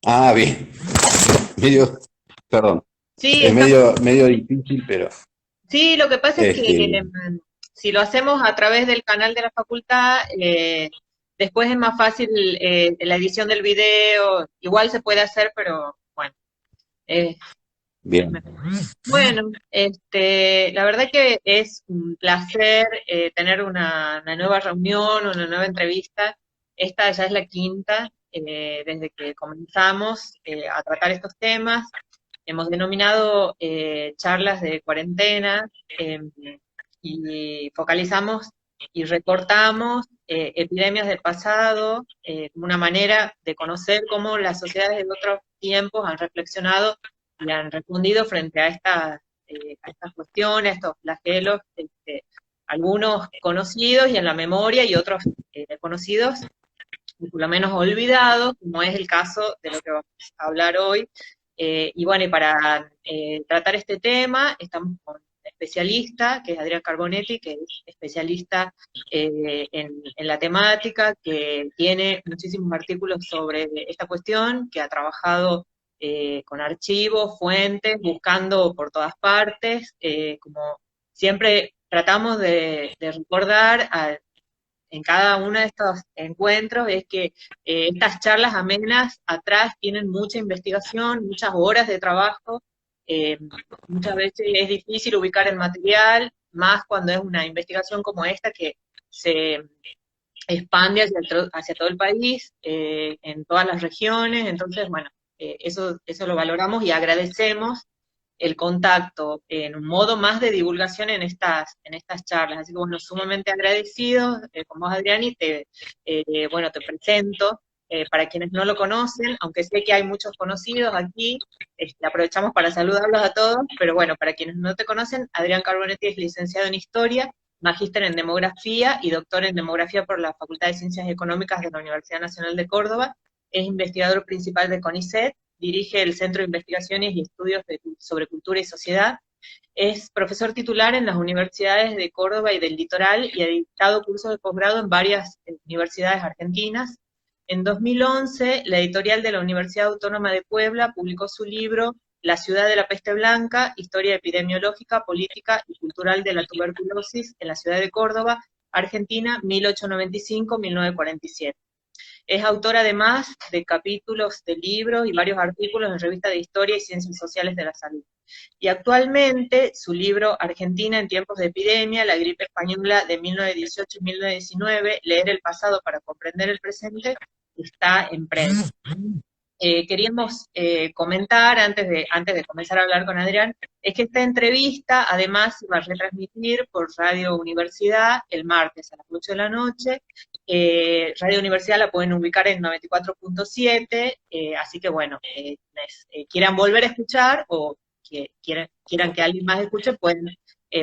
Ah, bien. Medio, perdón. Sí, Es está, medio difícil, pero sí, lo que pasa es que este, si lo hacemos a través del canal de la facultad, después es más fácil la edición del video, igual se puede hacer, pero bueno, es, es bien. mejor. Bueno, la verdad que es un placer tener una nueva reunión, una nueva entrevista. Esta ya es la quinta desde que comenzamos a tratar estos temas. Hemos denominado charlas de cuarentena y focalizamos y recortamos epidemias del pasado como una manera de conocer cómo las sociedades de otros tiempos han reflexionado y han respondido frente a estas cuestiones, a estos flagelos, algunos conocidos y en la memoria y otros desconocidos, y por lo menos olvidados, como es el caso de lo que vamos a hablar hoy. Y bueno, y para tratar este tema estamos con un especialista, que es Adrián Carbonetti, que es especialista en la temática, que tiene muchísimos artículos sobre esta cuestión, que ha trabajado con archivos, fuentes, buscando por todas partes, como siempre tratamos de recordar en cada uno de estos encuentros es que estas charlas amenas atrás tienen mucha investigación, muchas horas de trabajo, eh, muchas veces es difícil ubicar el material, más cuando es una investigación como esta que se expande hacia todo el país, en todas las regiones, entonces, bueno, eso lo valoramos y agradecemos el contacto en un modo más de divulgación en estas charlas. Así que bueno, sumamente agradecidos con vos, Adrián, y bueno, te presento. Para quienes no lo conocen, aunque sé que hay muchos conocidos aquí, aprovechamos para saludarlos a todos, pero bueno, para quienes no te conocen, Adrián Carbonetti es licenciado en Historia, magíster en Demografía y doctor en Demografía por la Facultad de Ciencias Económicas de la Universidad Nacional de Córdoba, es investigador principal de CONICET, dirige el Centro de Investigaciones y Estudios sobre Cultura y Sociedad, es profesor titular en las universidades de Córdoba y del Litoral y ha dictado cursos de posgrado en varias universidades argentinas. En 2011, la editorial de la Universidad Autónoma de Puebla publicó su libro La ciudad de la peste blanca, historia epidemiológica, política y cultural de la tuberculosis en la ciudad de Córdoba, Argentina, 1895-1947. Es autora además de capítulos de libros y varios artículos en revistas de historia y ciencias sociales de la salud. Y actualmente su libro Argentina en tiempos de epidemia, la gripe española de 1918 y 1919, leer el pasado para comprender el presente, está en prensa. Queríamos comentar antes de comenzar a hablar con Adrián, es que esta entrevista además se va a retransmitir por Radio Universidad el martes a las 8 de la noche. Radio Universidad la pueden ubicar en 94.7, así que bueno, quienes quieran volver a escuchar o quieran que alguien más escuche, pueden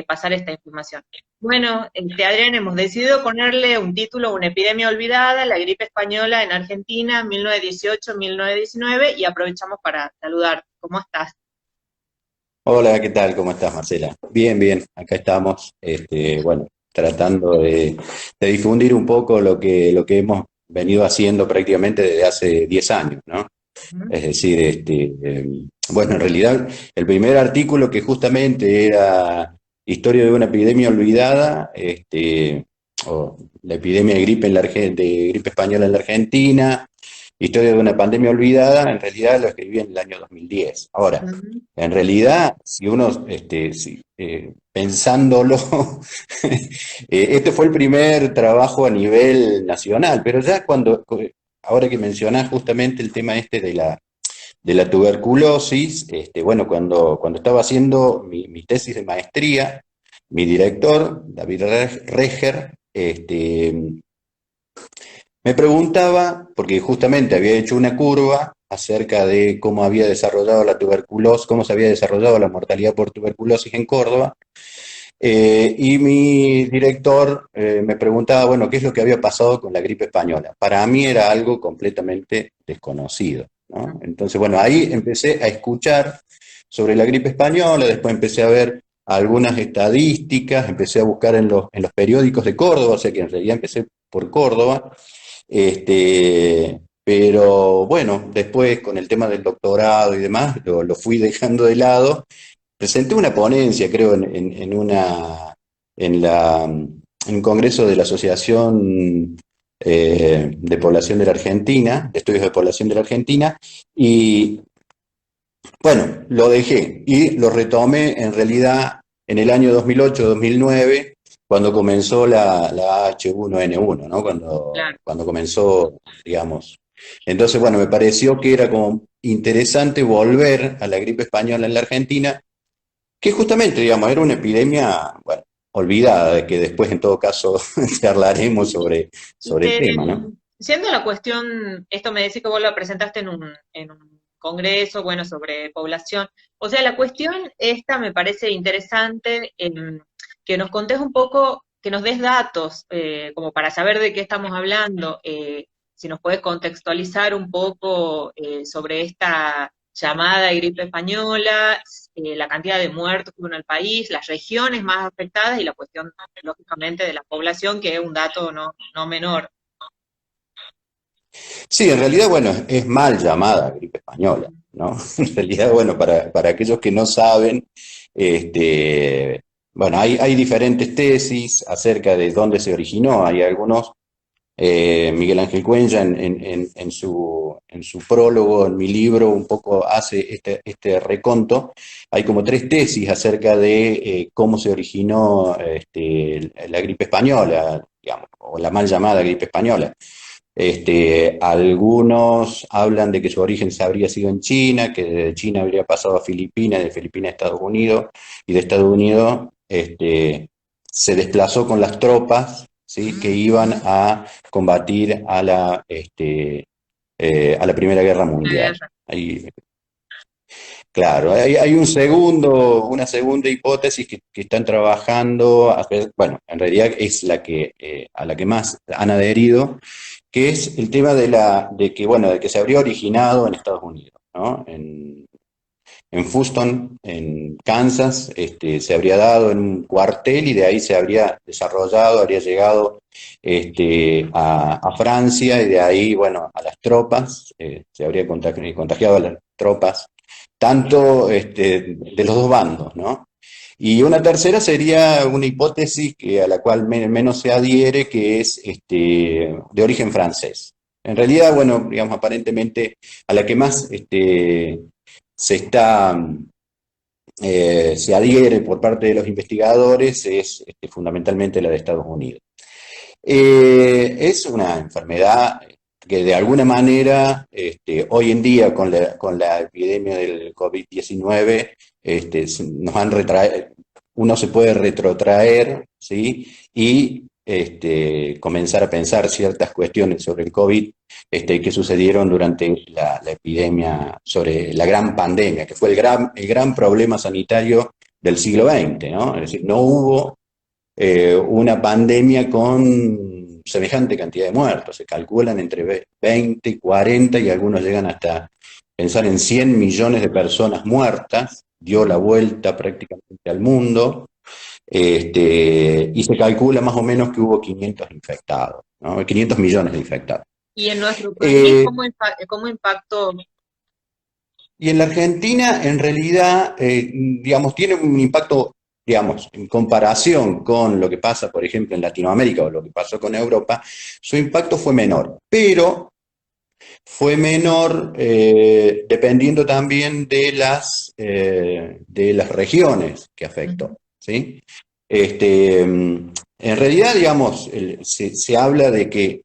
pasar esta información. Bueno, Adrián, hemos decidido ponerle un título, Una epidemia olvidada, la gripe española en Argentina, 1918-1919, y aprovechamos para saludar. ¿Cómo estás? Hola, ¿qué tal? ¿Cómo estás, Marcela? Bien, bien, acá estamos, bueno, tratando de difundir un poco lo que hemos venido haciendo prácticamente desde hace 10 años, ¿no? ¿Mm? Es decir, bueno, en realidad el primer artículo que justamente era Historia de una epidemia olvidada, o la epidemia de gripe, de gripe española en la Argentina, Historia de una pandemia olvidada, en realidad lo escribí en el año 2010. Ahora, Ujú. en realidad, si uno, pensándolo, este fue el primer trabajo a nivel nacional, pero ya ahora que mencionás justamente el tema este de la tuberculosis, bueno, cuando estaba haciendo mi tesis de maestría, mi director, David Reger, me preguntaba, porque justamente había hecho una curva acerca de cómo había desarrollado la tuberculosis, cómo se había desarrollado la mortalidad por tuberculosis en Córdoba, y mi director me preguntaba, bueno, ¿qué es lo que había pasado con la gripe española? Para mí era algo completamente desconocido, ¿no? Entonces, bueno, ahí empecé a escuchar sobre la gripe española, después empecé a ver algunas estadísticas, empecé a buscar en los periódicos de Córdoba, o sea que en realidad empecé por Córdoba, pero bueno, después con el tema del doctorado y demás, lo fui dejando de lado. Presenté una ponencia, creo, en un congreso de la Asociación de Población de la Argentina, de Estudios de Población de la Argentina, y bueno, lo dejé y lo retomé en realidad en el año 2008-2009, cuando comenzó la H1N1, ¿no? Claro. Cuando comenzó, digamos. Entonces, bueno, me pareció que era como interesante volver a la gripe española en la Argentina, que justamente, digamos, era una epidemia, bueno, olvidada, de que después en todo caso charlaremos sobre el tema, ¿no? Siendo la cuestión, esto me decís que vos lo presentaste en un congreso, bueno, sobre población. O sea, la cuestión esta me parece interesante, que nos contés un poco, que nos des datos, como para saber de qué estamos hablando, si nos puedes contextualizar un poco sobre esta llamada gripe española, la cantidad de muertos que hubo en el país, las regiones más afectadas y la cuestión, lógicamente, de la población, que es un dato no menor. Sí, en realidad, bueno, es mal llamada gripe española, ¿no? En realidad, bueno, para aquellos que no saben, bueno, hay diferentes tesis acerca de dónde se originó. Hay algunos, Miguel Ángel Cuenya en su prólogo, en mi libro, un poco hace este reconto. Hay como tres tesis acerca de cómo se originó la gripe española, digamos, o la mal llamada gripe española. Algunos hablan de que su origen se habría sido en China, que de China habría pasado a Filipinas, de Filipinas a Estados Unidos, y de Estados Unidos se desplazó con las tropas, ¿sí?, que iban a combatir a la Primera Guerra La Mundial. guerra. Ahí, claro, hay una segunda hipótesis que están trabajando, bueno, en realidad es a la que más han adherido, que es el tema bueno, de que se habría originado en Estados Unidos, ¿no? En Houston, en Kansas, se habría dado en un cuartel y de ahí se habría desarrollado, habría llegado a Francia y de ahí, bueno, a las tropas, se habría contagiado a las tropas, tanto de los dos bandos, ¿no? Y una tercera sería una hipótesis a la cual menos se adhiere, que es de origen francés. En realidad, bueno, digamos, aparentemente a la que más se está se adhiere por parte de los investigadores es fundamentalmente la de Estados Unidos. Es una enfermedad que de alguna manera, hoy en día con la epidemia del COVID-19, nos han uno se puede retrotraer, ¿sí? Y comenzar a pensar ciertas cuestiones sobre el COVID que sucedieron durante la epidemia, sobre la gran pandemia, que fue el gran problema sanitario del siglo XX, ¿no? Es decir, no hubo una pandemia con semejante cantidad de muertos. Se calculan entre 20, 40 y algunos llegan hasta pensar en 100 millones de personas muertas. Dio la vuelta prácticamente al mundo. Y se calcula más o menos que hubo 500 infectados, ¿no? 500 millones de infectados. Y en nuestro país, Eh, cómo impactó? Y en la Argentina, en realidad, digamos, tiene un impacto, digamos, en comparación con lo que pasa, por ejemplo, en Latinoamérica o lo que pasó con Europa, su impacto fue menor, pero fue menor dependiendo también de las regiones que Ujú. afectó, ¿sí? En realidad, digamos, se habla de que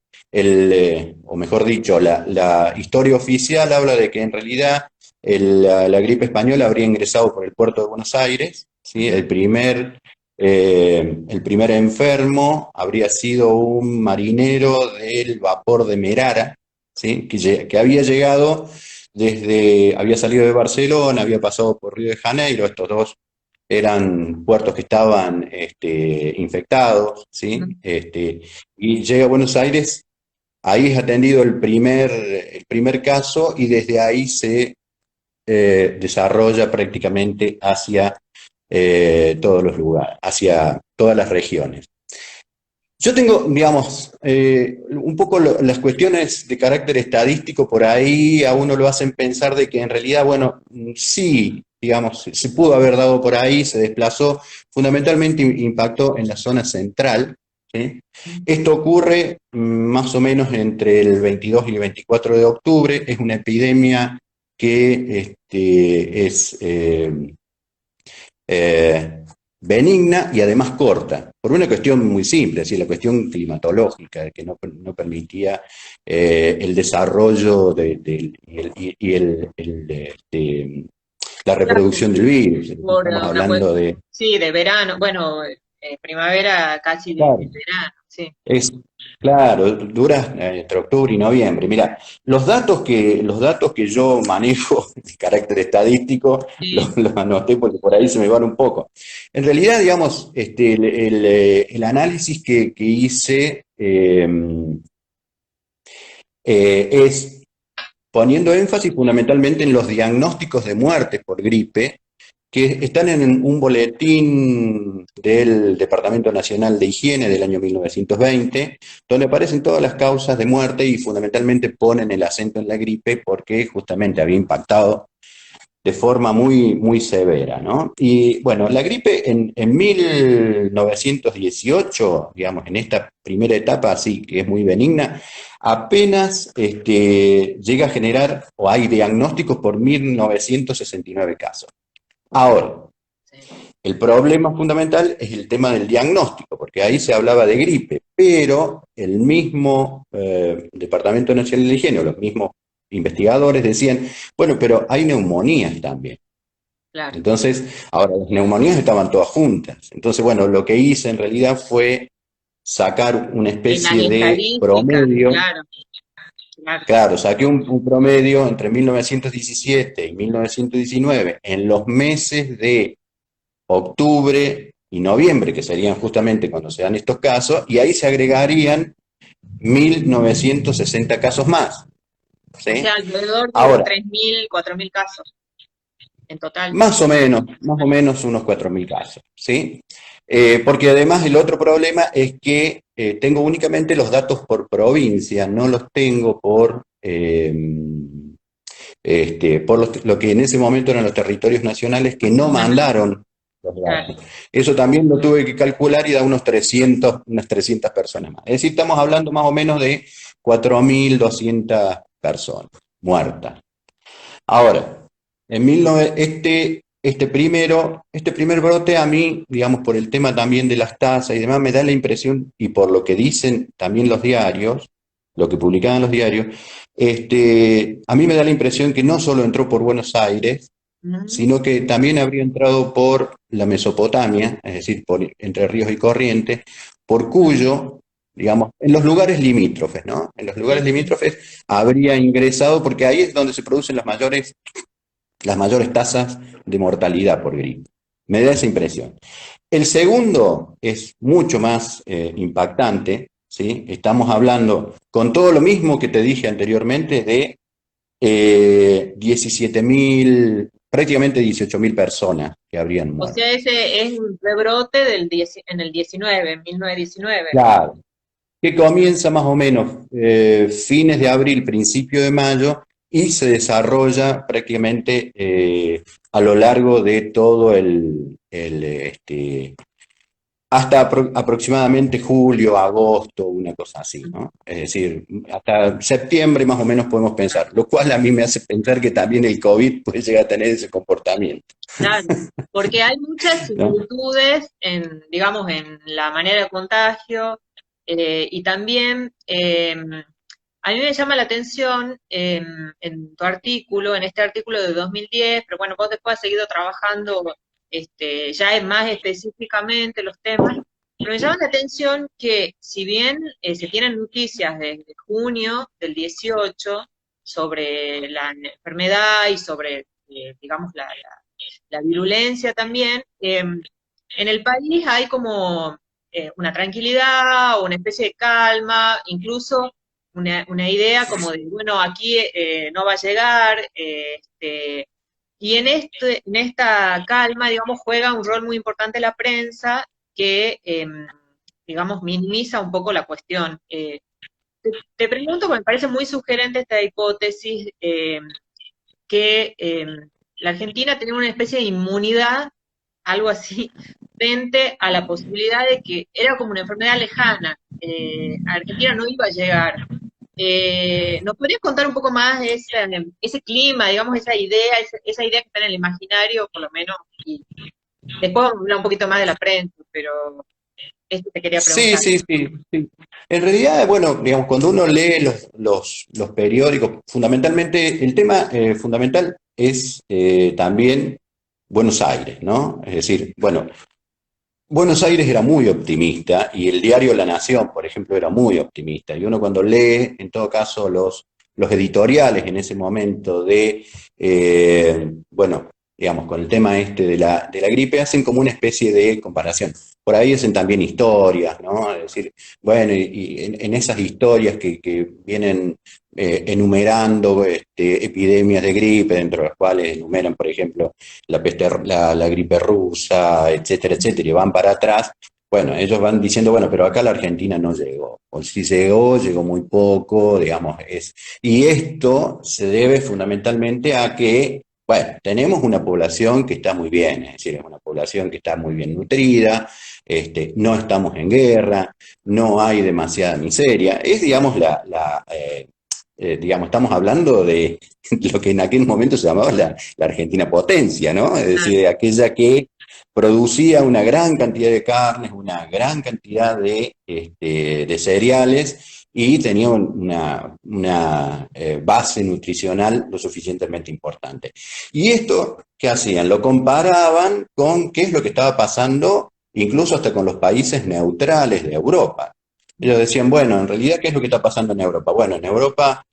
o mejor dicho, la historia oficial habla de que en realidad la gripe española habría ingresado por el puerto de Buenos Aires, ¿sí? Ujú. El primer enfermo habría sido un marinero del vapor de Merara, ¿sí? Que había llegado había salido de Barcelona, había pasado por Río de Janeiro. Estos dos eran puertos que estaban infectados, Ujú. ¿sí? Y llega a Buenos Aires. Ahí es atendido el primer caso y desde ahí se desarrolla prácticamente hacia todos los lugares, hacia todas las regiones. Yo tengo, digamos, un poco las cuestiones de carácter estadístico por ahí a uno lo hacen pensar de que en realidad, bueno, sí, digamos, se pudo haber dado por ahí, se desplazó, fundamentalmente impactó en la zona central, ¿sí? Esto ocurre más o menos entre el 22 y el 24 de octubre, es una epidemia que es eh, benigna y además corta, por una cuestión muy simple, es decir, la cuestión climatológica, que no permitía el desarrollo la Claro, reproducción del virus. por Estamos una hablando de... sí, de verano, bueno, primavera casi de Claro, verano, sí. es, claro, dura entre octubre y noviembre. Mira, los datos que yo manejo de carácter estadístico Sí, los anoté porque por ahí se me van un poco. En realidad, digamos, el análisis que hice es poniendo énfasis fundamentalmente en los diagnósticos de muerte por gripe que están en un boletín del Departamento Nacional de Higiene del año 1920, donde aparecen todas las causas de muerte y fundamentalmente ponen el acento en la gripe porque justamente había impactado de forma muy severa, ¿no? Y bueno, la gripe en 1918, digamos, en esta primera etapa, así que es muy benigna, apenas llega a generar, o hay diagnósticos por 1969 casos. Ahora, sí, el problema fundamental es el tema del diagnóstico, porque ahí se hablaba de gripe, pero el mismo Departamento Nacional de Higiene, los mismos investigadores decían, bueno, pero hay neumonías también. claro. Entonces, ahora las neumonías estaban todas juntas. Entonces, bueno, lo que hice en realidad fue sacar una En las especie de estadísticas, promedio. claro, claro. Claro, saqué un promedio entre 1917 y 1919 en los meses de octubre y noviembre, que serían justamente cuando se dan estos casos, y ahí se agregarían 1960 casos más. O ¿Sí? sea, alrededor de Ahora, 3.000, 4.000 casos en total. más o menos unos 4.000 casos. ¿Sí? Porque además el otro problema es que tengo únicamente los datos por provincia, no los tengo por lo que en ese momento eran los territorios nacionales que no Ajá, mandaron los claro. datos. Eso también lo tuve que calcular y da unas 300 personas más. Es decir, estamos hablando más o menos de 4.200 personas muertas. Ahora, este primer brote a mí, digamos, por el tema también de las tasas y demás, me da la impresión, y por lo que dicen también los diarios, lo que publicaban los diarios, a mí me da la impresión que no solo entró por Buenos Aires, Mm, sino que también habría entrado por la Mesopotamia, es decir, por Entre Ríos y Corrientes, por mm, cuyo, digamos, en los lugares limítrofes, ¿no? En los lugares sí, sí. limítrofes habría ingresado, porque ahí es donde se producen las mayores tasas de mortalidad por gripe. Me da esa impresión. El segundo es mucho más impactante, ¿sí? Estamos hablando, con todo lo mismo que te dije anteriormente, de 17.000, prácticamente 18.000 personas que habrían O muerto. sea, ese es un rebrote en el 19, en 1919. Claro, que comienza más o menos fines de abril, principio de mayo, y se desarrolla prácticamente a lo largo de todo hasta aproximadamente julio, agosto, una cosa así, ¿no? Es decir, hasta septiembre más o menos podemos pensar, lo cual a mí me hace pensar que también el COVID puede llegar a tener ese comportamiento, Claro, porque hay muchas ¿no? similitudes en, digamos, en la manera de contagio y también a mí me llama la atención en tu artículo, en este artículo de 2010, pero bueno, vos después has seguido trabajando ya en más específicamente los temas, pero me llama la atención que si bien se tienen noticias desde junio del 18 sobre la enfermedad y sobre, digamos, la virulencia también, en el país hay como una tranquilidad, una especie de calma, incluso una idea como de, bueno, aquí no va a llegar, y en esta calma, digamos, juega un rol muy importante la prensa que digamos, minimiza un poco la cuestión. Te pregunto, porque me parece muy sugerente esta hipótesis, que la Argentina tenía una especie de inmunidad, algo así, frente a la posibilidad de que era como una enfermedad lejana. A Argentina no iba a llegar. ¿Nos podrías contar un poco más ese clima, digamos, esa idea que está en el imaginario, por lo menos? Y después vamos a hablar un poquito más de la prensa, pero esto te quería Sí, preguntar. sí, sí, sí. En realidad, bueno, digamos, cuando uno lee los periódicos, fundamentalmente, el tema fundamental es también Buenos Aires, ¿no? Es decir, bueno, Buenos Aires era muy optimista y el diario La Nación, por ejemplo, era muy optimista. Y uno cuando lee, en todo caso, los editoriales en ese momento bueno, digamos, con el tema este de la gripe, hacen como una especie de comparación. Por ahí hacen también historias, ¿no? Es decir, bueno, y en esas historias que vienen enumerando epidemias de gripe, dentro de las cuales enumeran, por ejemplo, la gripe rusa, etcétera, etcétera, y van para atrás, bueno, ellos van diciendo, bueno, pero acá la Argentina no llegó, o si llegó, llegó muy poco, digamos, y esto se debe fundamentalmente a que, bueno, tenemos una población que está muy bien, es decir, es una población que está muy bien nutrida, no estamos en guerra, no hay demasiada miseria, es, digamos, digamos, estamos hablando de lo que en aquel momento se llamaba la Argentina potencia, ¿no? Es decir, de aquella que producía una gran cantidad de carnes, una gran cantidad de cereales y tenía una base nutricional lo suficientemente importante. Y esto, ¿qué hacían? Lo comparaban con qué es lo que estaba pasando incluso hasta con los países neutrales de Europa. Ellos decían, bueno, en realidad, ¿qué es lo que está pasando en Europa? Bueno, en Europa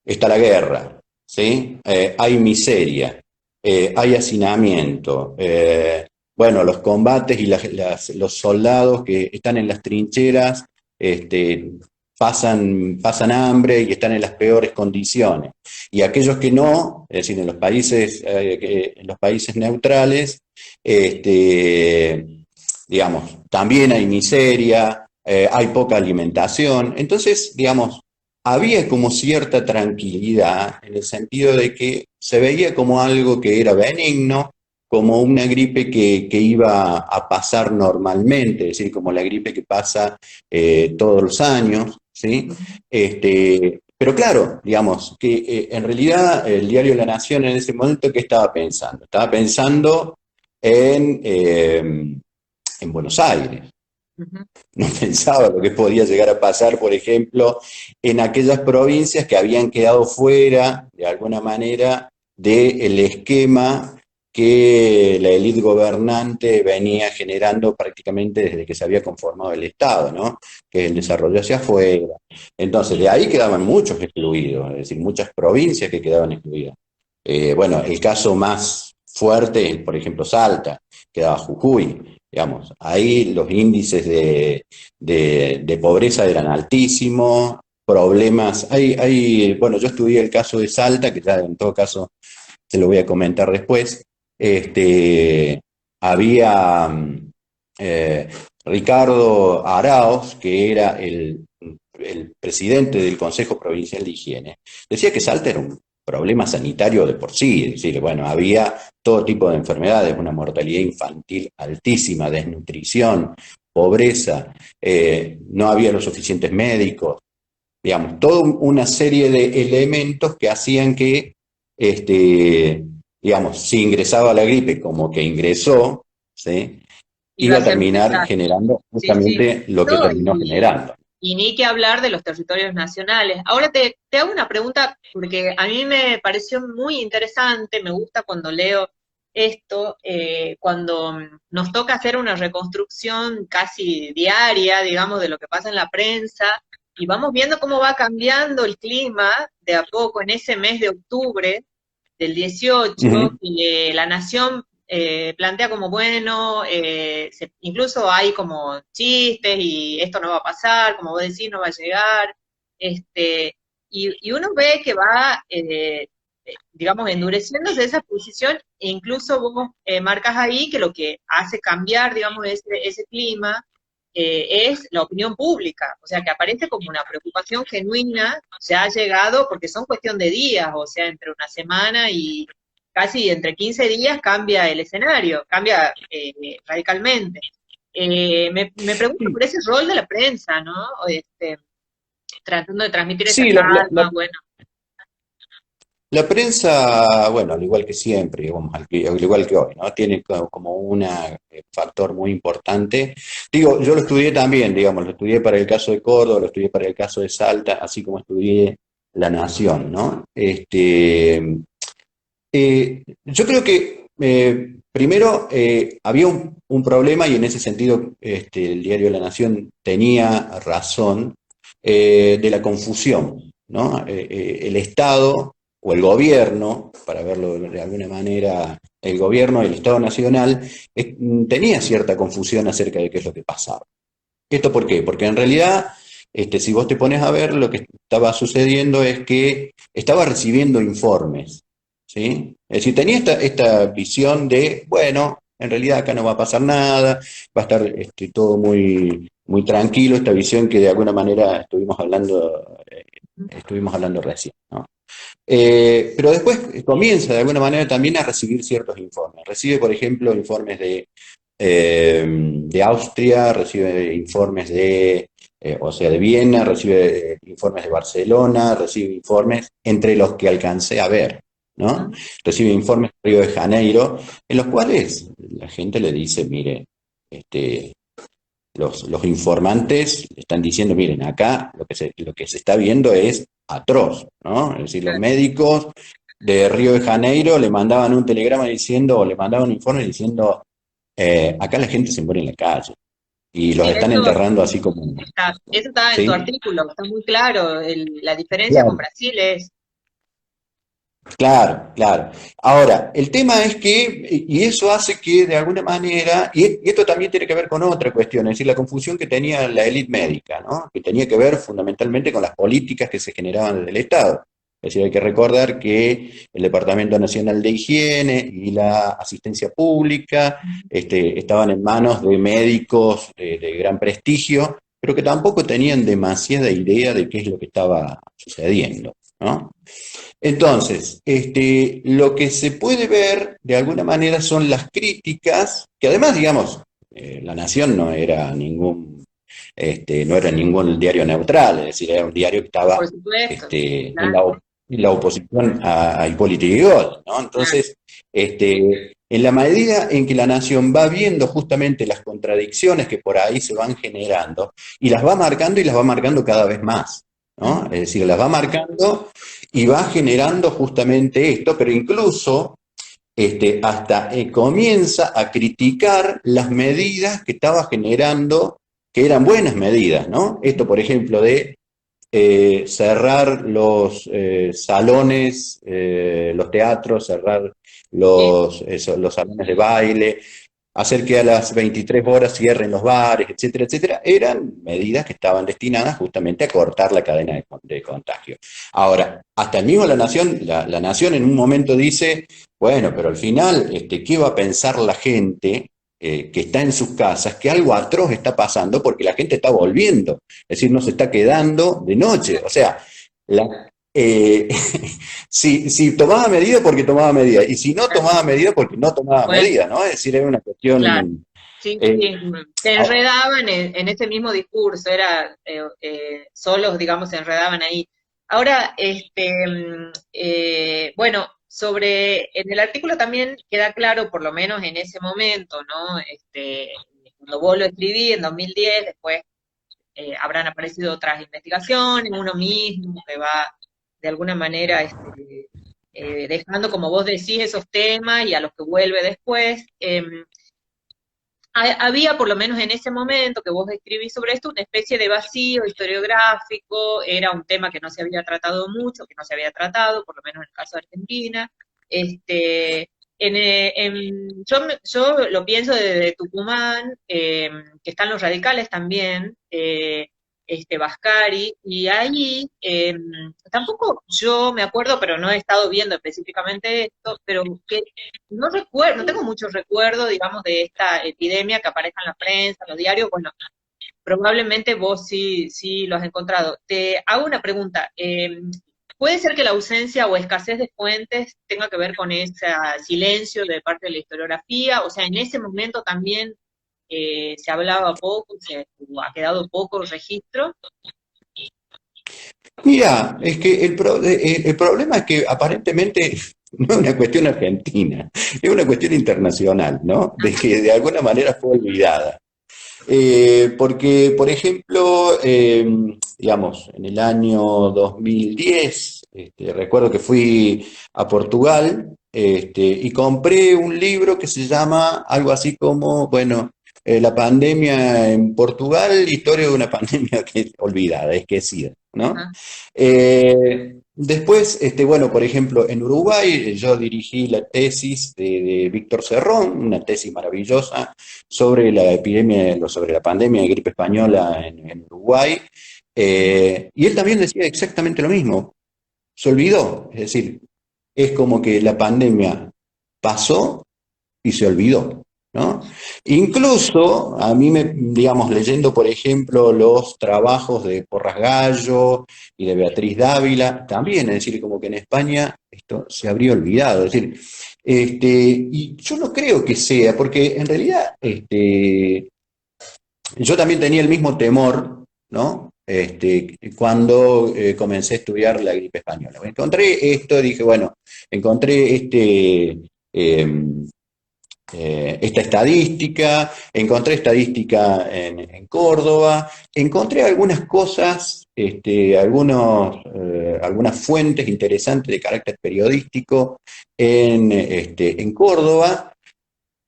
está la guerra, ¿sí? Hay miseria, hay hacinamiento, bueno, los combates y los soldados que están en las trincheras este, pasan hambre y están en las peores condiciones. Y aquellos que no, es decir, en los países neutrales, digamos, también hay miseria, hay poca alimentación. Entonces, digamos, había como cierta tranquilidad en el sentido de que se veía como algo que era benigno, como una gripe que iba a pasar normalmente, es decir, como la gripe que pasa todos los años, ¿sí? Pero claro, digamos, que en realidad el diario La Nación en ese momento, ¿qué estaba pensando? Estaba pensando en Buenos Aires. Ujú. No pensaba lo que podía llegar a pasar, por ejemplo, en aquellas provincias que habían quedado fuera, de alguna manera, del esquema que la élite gobernante venía generando prácticamente desde que se había conformado el Estado, ¿no? Que es el desarrollo hacia afuera. Entonces, de ahí quedaban muchos excluidos, es decir, muchas provincias que quedaban excluidas. Bueno, el caso más fuerte es, por ejemplo, Salta, quedaba Jujuy. Digamos, ahí los índices de pobreza eran altísimos, problemas. Bueno, yo estudié el caso de Salta, que ya en todo caso se lo voy a comentar después. Había eh, Ricardo Araoz, que era el presidente del Consejo Provincial de Higiene, decía que Salta era un problema sanitario de por sí, es decir, bueno, había todo tipo de enfermedades, una mortalidad infantil altísima, desnutrición, pobreza, no había los suficientes médicos, digamos, toda una serie de elementos que hacían que, digamos, si ingresaba la gripe como que ingresó, ¿sí? Iba Iba a a ser un terminar desastre. generando Sí, sí. justamente lo que No, terminó generando. y ni que hablar de los territorios nacionales. Ahora te hago una pregunta porque a mí me pareció muy interesante, me gusta cuando leo esto, cuando nos toca hacer una reconstrucción casi diaria, digamos, de lo que pasa en la prensa, y vamos viendo cómo va cambiando el clima de a poco en ese mes de octubre del 18, Ujú. que La Nación plantea como bueno, incluso hay como chistes y esto no va a pasar, como vos decís, no va a llegar, y uno ve que va, digamos, endureciéndose esa posición, e incluso vos marcas ahí que lo que hace cambiar, digamos, ese clima es la opinión pública, o sea, que aparece como una preocupación genuina, se ha llegado, porque son cuestión de días, o sea, entre una semana y casi entre 15 días cambia el escenario, cambia radicalmente. Me pregunto por ese rol de la prensa, ¿no? Tratando de transmitir esa Sí, calma, bueno. la prensa, bueno, al igual que siempre, digamos, al igual que hoy, ¿no? Tiene como un factor muy importante. Digo, yo lo estudié también, digamos, lo estudié para el caso de Córdoba, lo estudié para el caso de Salta, así como estudié La Nación, ¿no? Yo creo que primero había un problema y en ese sentido el diario La Nación tenía razón de la confusión, ¿no? El Estado o el gobierno, para verlo de alguna manera, el gobierno, el Estado Nacional, tenía cierta confusión acerca de qué es lo que pasaba. ¿Esto por qué? Porque en realidad, si vos te pones a ver, lo que estaba sucediendo es que estaba recibiendo informes, ¿sí? Es decir, tenía esta visión de, bueno, en realidad acá no va a pasar nada, va a estar todo muy, muy tranquilo, esta visión que de alguna manera estuvimos hablando recién, ¿no? Pero después comienza de alguna manera también a recibir ciertos informes. Recibe, por ejemplo, informes de Austria, recibe informes o sea, de Viena, recibe informes de Barcelona, recibe informes entre los que alcancé a ver, ¿no? Recibe informes de Río de Janeiro, en los cuales la gente le dice, mire, este, los informantes están diciendo, miren, acá lo que se está viendo es atroz, ¿no? Es decir, los médicos de Río de Janeiro le mandaban un telegrama diciendo, o le mandaban un informe diciendo, acá la gente se muere en la calle y los Sí, están enterrando así como, eso está en tu ¿sí? artículo, está muy claro. La diferencia con Claro. Brasil es, Claro, claro. Ahora, el tema es que, y eso hace que de alguna manera, y esto también tiene que ver con otra cuestión, es decir, la confusión que tenía la élite médica, ¿no? Que tenía que ver fundamentalmente con las políticas que se generaban desde el Estado. Es decir, hay que recordar que el Departamento Nacional de Higiene y la Asistencia Pública estaban en manos de médicos de gran prestigio, pero que tampoco tenían demasiada idea de qué es lo que estaba sucediendo, ¿no? Entonces, lo que se puede ver de alguna manera son las críticas, que además, digamos, La Nación no era ningún diario neutral, es decir, era un diario que estaba por supuesto, claro, en la oposición a Hipólito Yrigoyen, ¿no? claro. Entonces, en la medida en que La Nación va viendo justamente las contradicciones que por ahí se van generando, y las va marcando cada vez más, ¿no? Es decir, las va marcando y va generando justamente esto, pero incluso hasta comienza a criticar las medidas que estaba generando, que eran buenas medidas, ¿no? Esto, por ejemplo, de cerrar los salones, los teatros, cerrar Sí, los salones de baile, hacer que a las 23 horas cierren los bares, etcétera, etcétera, eran medidas que estaban destinadas justamente a cortar la cadena de contagio. Ahora, hasta el mismo la Nación en un momento dice, bueno, pero al final, ¿qué va a pensar la gente que está en sus casas? Que algo atroz está pasando porque la gente está volviendo, es decir, no se está quedando de noche. O sea, eh, si tomaba medida porque tomaba medida, y si no tomaba medida porque no tomaba bueno, medida, ¿no? Es decir, es una claro. cuestión... Sí, eh, sí, se ah, enredaban en ese mismo discurso, era solos, digamos, se enredaban ahí. Ahora, bueno, en el artículo también queda claro, por lo menos en ese momento, ¿no? Cuando vos lo escribí en 2010, después habrán aparecido otras investigaciones, uno mismo que va de alguna manera dejando, como vos decís, esos temas y a los que vuelve después. Había, por lo menos en ese momento que vos escribís sobre esto, una especie de vacío historiográfico, era un tema que no se había tratado mucho, que no se había tratado, por lo menos en el caso de Argentina. Este, yo lo pienso desde Tucumán, que están los radicales también, Vascari, y ahí tampoco yo me acuerdo, pero no he estado viendo específicamente esto, pero que no recuerdo, no tengo mucho recuerdo, digamos, de esta epidemia que aparezca en la prensa, en los diarios, bueno, probablemente vos sí lo has encontrado. Te hago una pregunta. ¿Puede ser que la ausencia o escasez de fuentes tenga que ver con ese silencio de parte de la historiografía? O sea, en ese momento también se hablaba poco, o ha quedado poco registro. Mira, es que el problema es que aparentemente no es una cuestión argentina, es una cuestión internacional, ¿no? De que de alguna manera fue olvidada. Porque, por ejemplo, digamos, en el año 2010, recuerdo que fui a Portugal, y compré un libro que se llama algo así como, bueno, la pandemia en Portugal, historia de una pandemia que olvidada, esquecida, ¿no? Ajá. Después, bueno, por ejemplo, en Uruguay yo dirigí la tesis de Víctor Cerrón, una tesis maravillosa sobre la epidemia, sobre la pandemia de gripe española en Uruguay, y él también decía exactamente lo mismo, se olvidó, es decir, es como que la pandemia pasó y se olvidó, ¿no? Incluso a mí, digamos, leyendo, por ejemplo, los trabajos de Porras Gallo y de Beatriz Dávila, también, es decir, como que en España esto se habría olvidado, es decir, y yo no creo que sea, porque en realidad yo también tenía el mismo temor, ¿no? Cuando comencé a estudiar la gripe española. Encontré esto, dije, bueno, encontré esta estadística, encontré estadística en Córdoba, encontré algunas cosas, algunas fuentes interesantes de carácter periodístico en Córdoba,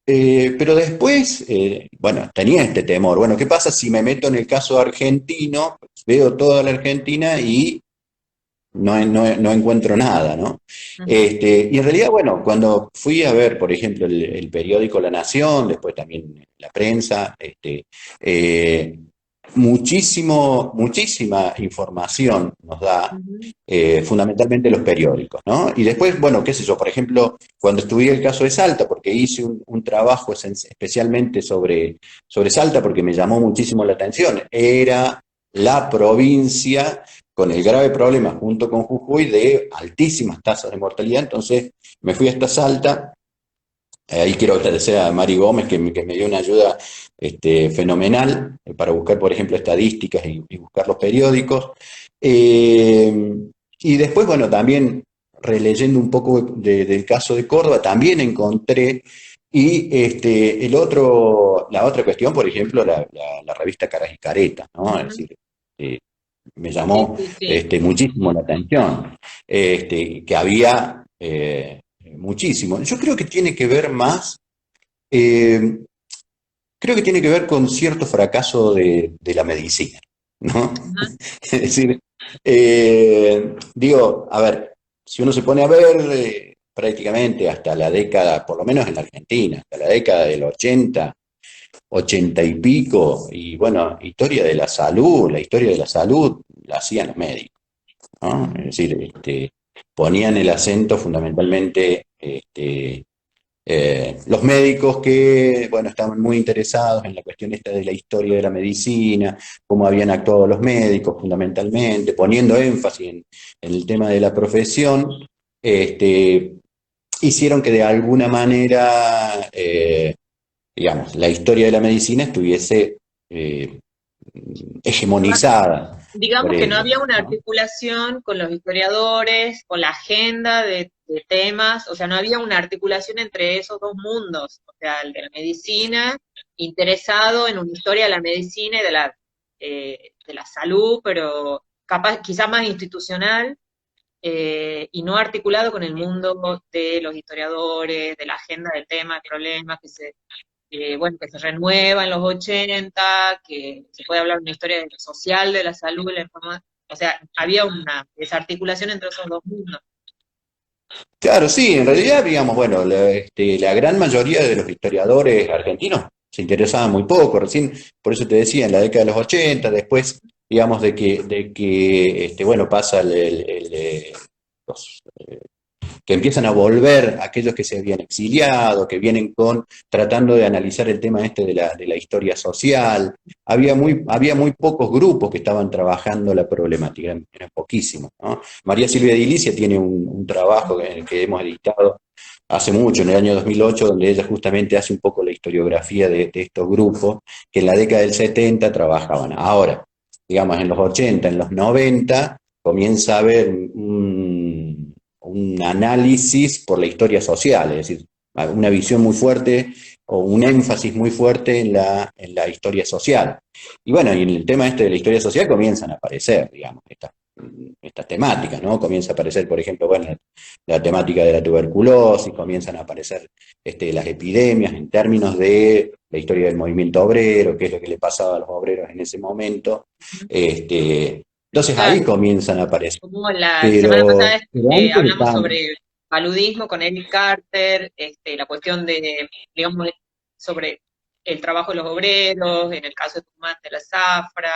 pero después, bueno, tenía este temor. Bueno, ¿qué pasa si me meto en el caso argentino? Veo toda la Argentina y no encuentro nada, ¿no? Ujú. Y en realidad, bueno, cuando fui a ver, por ejemplo, el periódico La Nación, después también la prensa, eh, muchísima información nos da, Ujú. fundamentalmente los periódicos, ¿no? Y después, bueno, qué sé yo, por ejemplo, cuando estudié el caso de Salta, porque hice un trabajo especialmente sobre Salta, porque me llamó muchísimo la atención, era la provincia con el grave problema junto con Jujuy de altísimas tasas de mortalidad. Entonces me fui hasta Salta. Ahí quiero agradecer a Mari Gómez que me dio una ayuda fenomenal para buscar, por ejemplo, estadísticas y buscar los periódicos. Eh, y después, bueno, también releyendo un poco del caso de Córdoba, también encontré, y la otra cuestión, por ejemplo, la revista Caras y Caretas, ¿no? Es Ujú. decir, eh, me Sí, llamó sí, sí. muchísimo la atención, que había muchísimo. Yo creo que tiene que ver más, eh, creo que tiene que ver con cierto fracaso de la medicina, ¿no? Ajá. Es decir, digo, a ver, si uno se pone a ver prácticamente hasta la década, por lo menos en la Argentina, hasta la década del 80 y pico, y bueno, la historia de la salud la hacían los médicos, ¿no? Es Ujú. decir, ponían el acento fundamentalmente los médicos que, bueno, estaban muy interesados en la cuestión esta de la historia de la medicina, cómo habían actuado los médicos fundamentalmente, poniendo énfasis en el tema de la profesión, este, hicieron que de alguna manera, digamos, la historia de la medicina estuviese hegemonizada por Digamos que no ellos, había una ¿no? articulación con los historiadores, con la agenda de temas, o sea, no había una articulación entre esos dos mundos, o sea, el de la medicina, interesado en una historia de la medicina y de la salud, pero capaz, quizás más institucional, y no articulado con el mundo de los historiadores, de la agenda de temas, problemas bueno, que se renueva en los 80, que se puede hablar de una historia social de la salud, de la información. O sea, había una desarticulación entre esos dos mundos. Claro, sí, en realidad, digamos, bueno, la gran mayoría de los historiadores argentinos se interesaban muy poco, recién, por eso te decía, en la década de los 80, después, digamos, bueno, pasa los que empiezan a volver aquellos que se habían exiliado, que vienen tratando de analizar el tema este de la historia social. Había muy pocos grupos que estaban trabajando la problemática, eran poquísimos, ¿no? María Silvia Dilicia tiene un trabajo que hemos editado hace mucho, en el año 2008, donde ella justamente hace un poco la historiografía de estos grupos que en la década del 70 trabajaban. Ahora, digamos, en los 80, en los 90, comienza a haber un análisis por la historia social, es decir, una visión muy fuerte o un énfasis muy fuerte en la historia social. Y bueno, y en el tema este de la historia social comienzan a aparecer, digamos, estas temáticas, ¿no? Comienza a aparecer, por ejemplo, bueno, la temática de la tuberculosis, comienzan a aparecer las epidemias en términos de la historia del movimiento obrero, qué es lo que le pasaba a los obreros en ese momento. Entonces ahí Claro, comienzan a aparecer. como la semana Pero, pasada pero antes hablamos estaban, sobre paludismo con Eric Carter, la cuestión de, digamos, sobre el trabajo de los obreros, en el caso de Tucumán de la zafra.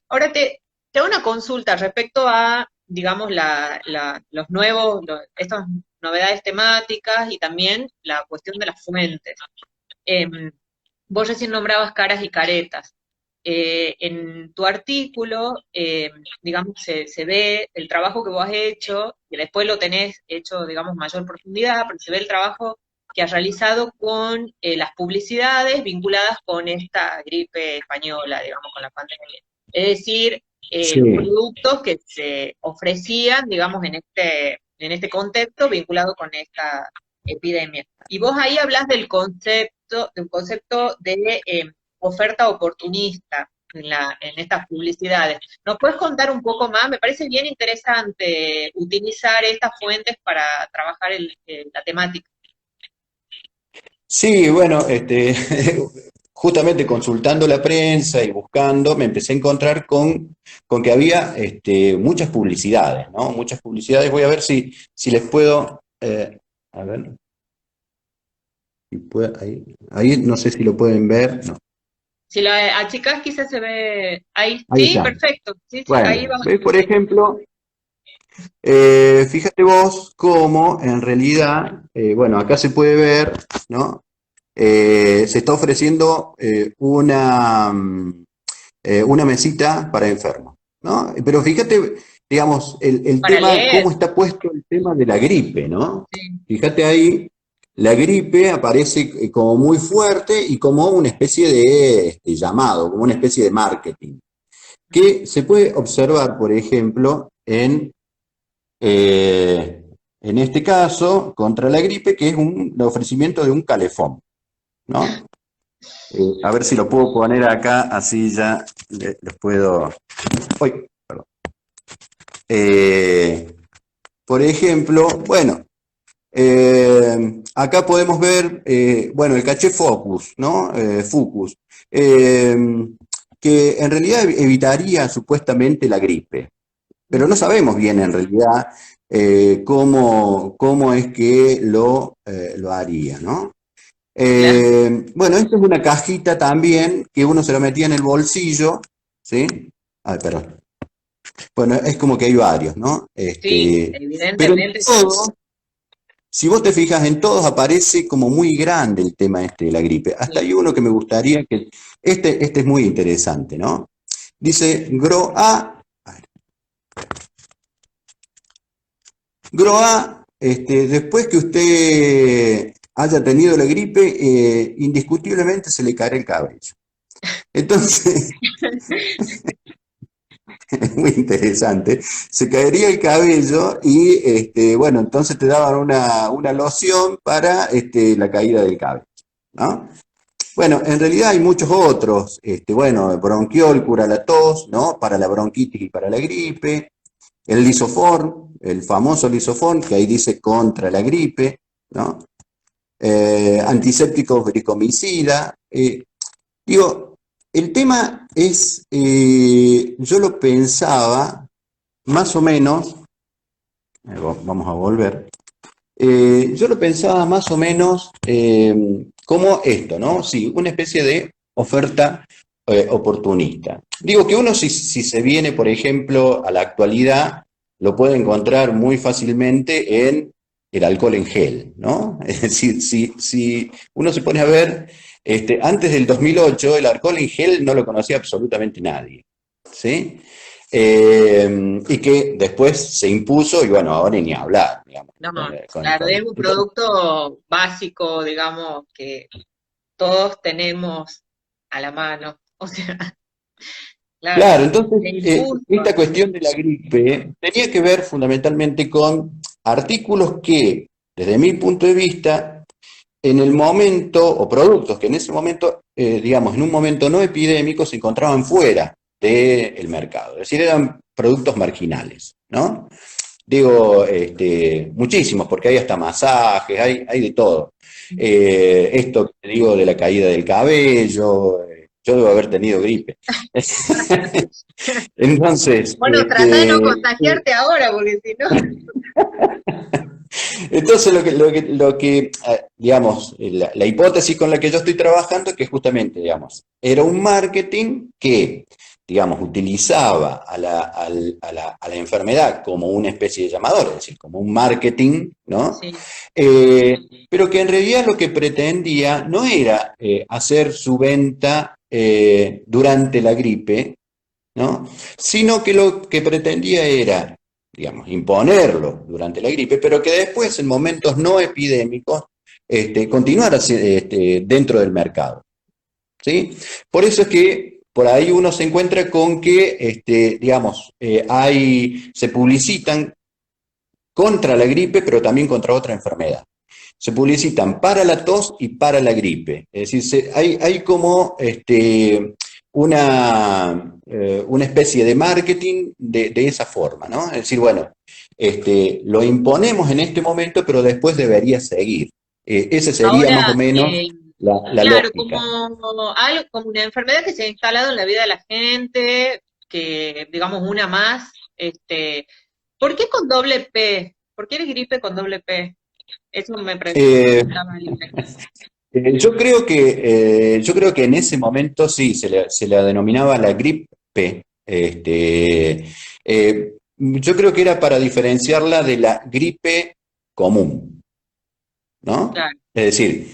Ahora te hago una consulta respecto a, digamos, los nuevos, estas novedades temáticas y también la cuestión de las fuentes. Em, Vos recién nombrabas caras y caretas. En tu artículo, digamos, se ve el trabajo que vos has hecho, y después lo tenés hecho, digamos, mayor profundidad, pero se ve el trabajo que has realizado con las publicidades vinculadas con esta gripe española, digamos, con la pandemia. Es decir, los sí, productos que se ofrecían, digamos, en este contexto vinculado con esta epidemia. Y vos ahí hablas de un concepto de oferta oportunista en estas publicidades. ¿Nos puedes contar un poco más? Me parece bien interesante utilizar estas fuentes para trabajar la temática. sí, bueno, justamente consultando la prensa y buscando, me empecé a encontrar con que había muchas publicidades, ¿no? Muchas publicidades. Voy a ver si les puedo, a ver, ahí no sé si lo pueden ver. No, Si la achicás quizás se ve ahí. ahí Sí, está. perfecto. Sí, sí, ahí Bueno, va. ¿ves? Por Sí. ejemplo, fíjate vos cómo en realidad, bueno, acá se puede ver, ¿no? Se está ofreciendo una mesita para enfermos, ¿no? Pero fíjate, digamos, el Para tema, leer. cómo está puesto el tema de la gripe, ¿no? Sí. Fíjate ahí, la gripe aparece como muy fuerte y como una especie de llamado, como una especie de marketing, que se puede observar, por ejemplo, en este caso, contra la gripe, que es el ofrecimiento de un calefón, ¿no? A ver si lo puedo poner acá, así ya les puedo. Uy, perdón. Eh, por ejemplo, bueno, acá podemos ver, bueno, el caché Focus, ¿no? Focus, eh, que en realidad evitaría supuestamente la gripe, pero no sabemos bien en realidad cómo es que lo haría, ¿no? Claro. Bueno, esta es una cajita también que uno se lo metía en el bolsillo, ¿sí? Ay, perdón. Bueno, es como que hay varios, ¿no? Sí, Pero en evidentemente. todos, si vos te fijas, en todos aparece como muy grande el tema de la gripe. Hasta Sí. hay uno que me gustaría que, este es muy interesante, ¿no? Dice, GROA, después que usted haya tenido la gripe, indiscutiblemente se le caerá el cabello. Entonces, es muy interesante. Se caería el cabello y, bueno, entonces te daban una loción para la caída del cabello, ¿no? Bueno, en realidad hay muchos otros. Bueno, bronquiol cura la tos, ¿no? Para la bronquitis y para la gripe. El lisoform, el famoso lisoform, que ahí dice contra la gripe, ¿no? Antiséptico bricomicida. Digo, el tema es, yo lo pensaba más o menos, vamos a volver, yo lo pensaba más o menos como esto, ¿no? Sí, una especie de oferta oportunista. Digo que uno si se viene, por ejemplo, a la actualidad, lo puede encontrar muy fácilmente en el alcohol en gel, ¿no? Es decir, si uno se pone a ver, antes del 2008 el alcohol en gel no lo conocía absolutamente nadie, ¿sí? Y que después se impuso y bueno, ahora ni hablar, digamos. No, claro, es un producto básico, digamos, que todos tenemos a la mano. O sea, claro, Claro, entonces se impuso. esta cuestión de la gripe tenía que ver fundamentalmente con artículos que, desde mi punto de vista, en el momento, o productos que en ese momento, digamos, en un momento no epidémico, se encontraban fuera del mercado. Es decir, eran productos marginales, ¿no? Digo, muchísimos, porque hay hasta masajes, hay de todo. Esto que digo de la caída del cabello, yo debo haber tenido gripe. Entonces, Bueno, trata de no contagiarte ahora, porque si no. entonces digamos, la hipótesis con la que yo estoy trabajando es que justamente, digamos, era un marketing que, digamos, utilizaba a la enfermedad como una especie de llamador, es decir, como un marketing, ¿no? Sí. Pero que en realidad lo que pretendía no era hacer su venta durante la gripe, ¿no? Sino que lo que pretendía era, digamos, imponerlo durante la gripe, pero que después, en momentos no epidémicos, continuara dentro del mercado, ¿sí? Por eso es que por ahí uno se encuentra con que, digamos, se publicitan contra la gripe, pero también contra otra enfermedad. Se publicitan para la tos y para la gripe. Es decir, hay como una especie de marketing de esa forma, ¿no? Es decir, bueno, lo imponemos en este momento, pero después debería seguir. Esa sería más o Ahora, menos la claro, lógica. como una enfermedad que se ha instalado en la vida de la gente, que digamos una más, ¿por qué con doble P? ¿Por qué eres gripe con doble P? Eso me Eh, preguntaba alguien. yo creo que en ese momento sí, se la denominaba la gripe. Yo creo que era para diferenciarla de la gripe común, ¿no? Claro, Es decir,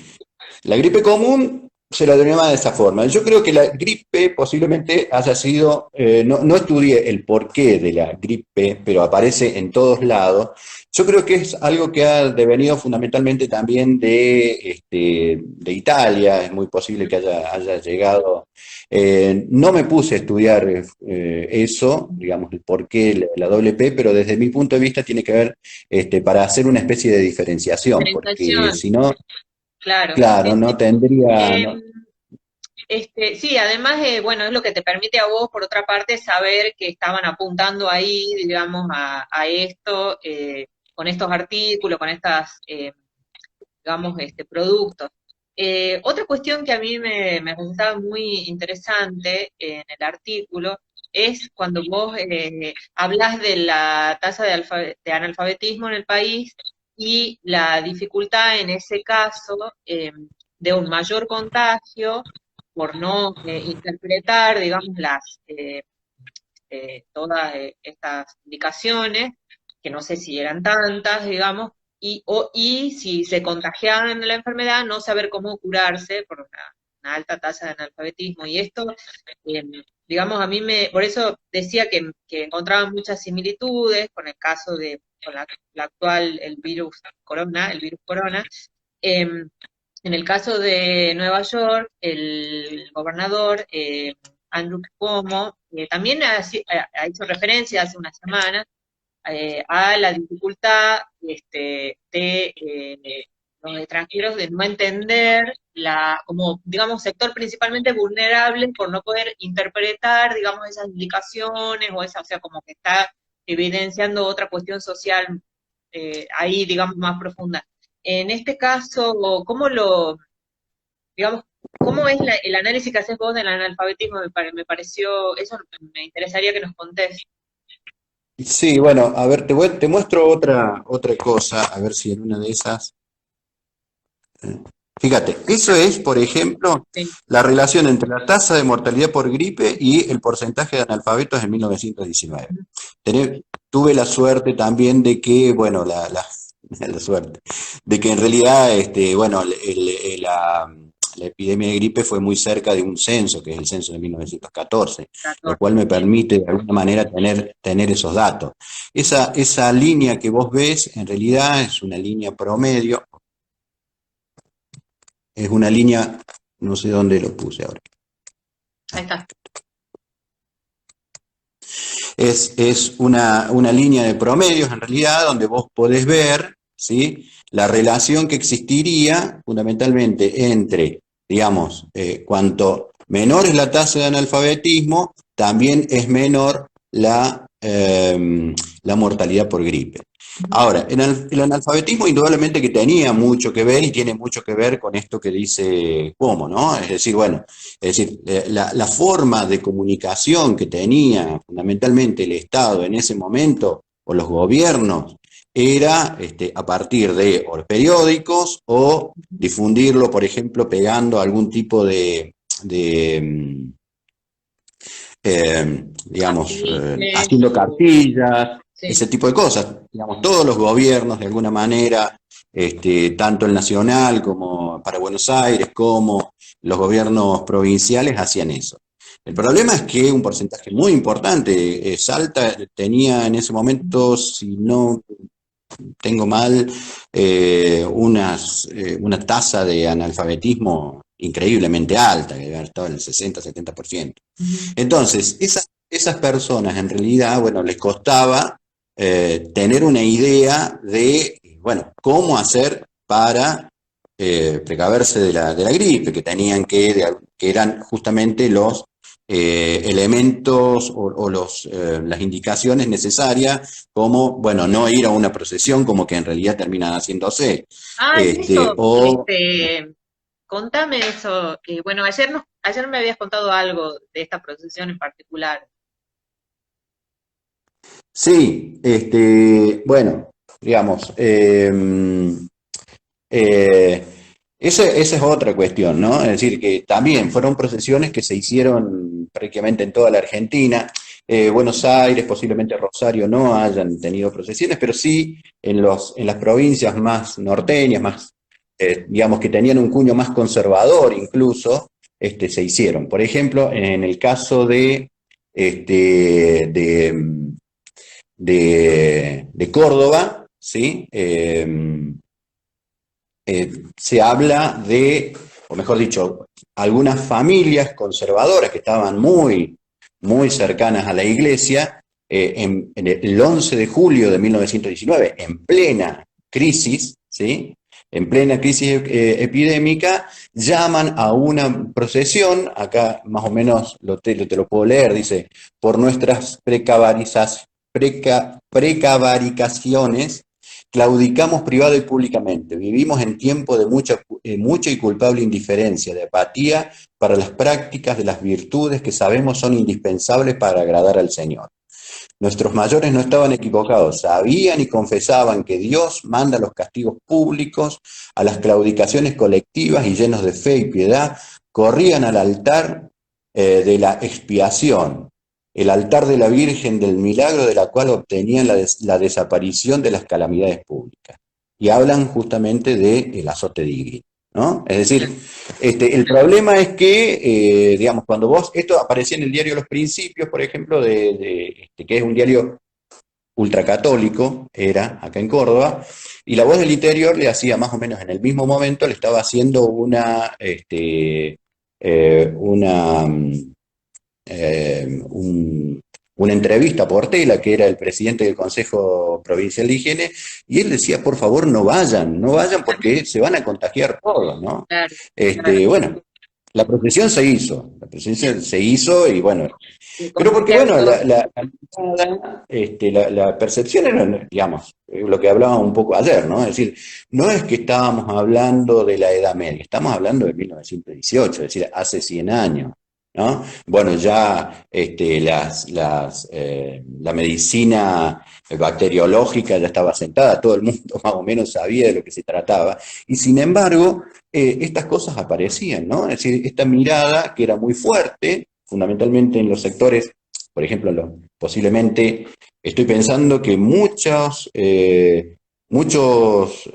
la gripe común se la denominaba de esa forma. Yo creo que la gripe posiblemente haya sido, no estudié el porqué de la gripe, pero aparece en todos lados. Yo creo que es algo que ha devenido fundamentalmente también de Italia, es muy posible que haya llegado. No me puse a estudiar eso, digamos, el porqué la doble P, pero desde mi punto de vista tiene que ver para hacer una especie de diferenciación, porque diferenciación, si no, claro, claro, sí, sí. no tendría. Em, sí, además, bueno, es lo que te permite a vos, por otra parte, saber que estaban apuntando ahí, digamos, a esto, con estos artículos, con estas, digamos, productos. Otra cuestión que a mí me resultaba muy interesante en el artículo es cuando vos hablas de la tasa de analfabetismo en el país y la dificultad en ese caso de un mayor contagio por no interpretar, digamos, todas estas indicaciones, que no sé si eran tantas, digamos, y si se contagiaban de la enfermedad, no saber cómo curarse por una alta tasa de analfabetismo. Y esto, eh, digamos, por eso decía que encontraban muchas similitudes con el caso con la actual, el virus corona. En el caso de Nueva York, el gobernador Andrew Cuomo también ha hecho referencia hace unas semanas a la dificultad de los extranjeros de no entender como, digamos, sector principalmente vulnerable por no poder interpretar, digamos, esas indicaciones o sea, como que está evidenciando otra cuestión social ahí, digamos, más profunda. En este caso, digamos, cómo es el análisis que haces vos del analfabetismo? Me pareció, eso me interesaría que nos contés. Sí, bueno, a ver, te muestro otra cosa, a ver si en una de esas. Fíjate, eso es, por ejemplo, Sí. la relación entre la tasa de mortalidad por gripe y el porcentaje de analfabetos en 1919. Tuve la suerte también de que, bueno, la suerte, de que en realidad, bueno, la epidemia de gripe fue muy cerca de un censo, que es el censo de 1914, lo 14, cual me sí. permite de alguna manera tener esos datos. Esa línea que vos ves, en realidad es una línea promedio, es una línea, no sé dónde lo puse ahora. Ahí está. Es una línea de promedios, en realidad, donde vos podés ver, ¿sí?, la relación que existiría fundamentalmente entre, digamos, cuanto menor es la tasa de analfabetismo, también es menor la mortalidad por gripe. Ahora, el analfabetismo indudablemente que tenía mucho que ver y tiene mucho que ver con esto que dice Cuomo, ¿no? Es decir, bueno, es decir, la forma de comunicación que tenía fundamentalmente el Estado en ese momento, o los gobiernos, era a partir de o periódicos o difundirlo, por ejemplo, pegando algún tipo de digamos, Afiches, haciendo cartillas, sí. ese tipo de cosas. Digamos, todos los gobiernos, de alguna manera, tanto el nacional como para Buenos Aires, como los gobiernos provinciales, hacían eso. El problema es que un porcentaje muy importante, Salta tenía en ese momento, si no tengo mal, una tasa de analfabetismo increíblemente alta, que estaba en el 60-70%. Ujú. Entonces, esas personas en realidad, bueno, les costaba tener una idea de, bueno, cómo hacer para precaverse de la gripe, que tenían que eran justamente los elementos o las indicaciones necesarias, como, bueno, no ir a una procesión, como que en realidad terminan haciéndose, Ah, y eso, o contame eso. Bueno, ayer me habías contado algo de esta procesión en particular. sí, bueno, digamos, eh, esa es otra cuestión, ¿no? Es decir, que también fueron procesiones que se hicieron prácticamente en toda la Argentina. Buenos Aires, posiblemente Rosario no hayan tenido procesiones, pero sí en las provincias más norteñas, más, digamos, que tenían un cuño más conservador incluso, se hicieron. Por ejemplo, en el caso este, de, de Córdoba, ¿sí? Se habla de, o mejor dicho, algunas familias conservadoras que estaban muy cercanas a la iglesia, en el 11 de julio de 1919, en plena crisis, ¿sí?, en plena crisis epidémica, llaman a una procesión, acá más o menos te lo puedo leer, dice, por nuestras precavaricaciones, claudicamos privado y públicamente. Vivimos en tiempo de mucha y culpable indiferencia, de apatía para las prácticas de las virtudes que sabemos son indispensables para agradar al Señor. Nuestros mayores no estaban equivocados, sabían y confesaban que Dios manda los castigos públicos a las claudicaciones colectivas y llenos de fe y piedad, corrían al altar de la expiación, el altar de la Virgen del Milagro, de la cual obtenían la desaparición de las calamidades públicas. Y hablan justamente del azote divino, ¿no? Es decir, el problema es que, digamos, cuando esto aparecía en el diario Los Principios, por ejemplo, que es un diario ultracatólico, era acá en Córdoba, y La Voz del Interior le hacía más o menos en el mismo momento, le estaba haciendo una una entrevista a Portela, que era el presidente del Consejo Provincial de Higiene, y él decía, por favor, no vayan porque se van a contagiar todos, ¿no? Claro, claro. Bueno, la procesión se hizo y bueno, Y pero como porque bueno, cierto, la percepción era, digamos, lo que hablábamos un poco ayer, ¿no? Es decir, no es que estábamos hablando de la Edad Media, estamos hablando de 1918, es decir, hace 100 años, ¿no? Bueno, ya la medicina bacteriológica ya estaba sentada, todo el mundo más o menos sabía de lo que se trataba, y sin embargo, estas cosas aparecían, ¿no? Es decir, esta mirada que era muy fuerte, fundamentalmente en los sectores, por ejemplo, posiblemente estoy pensando que muchos,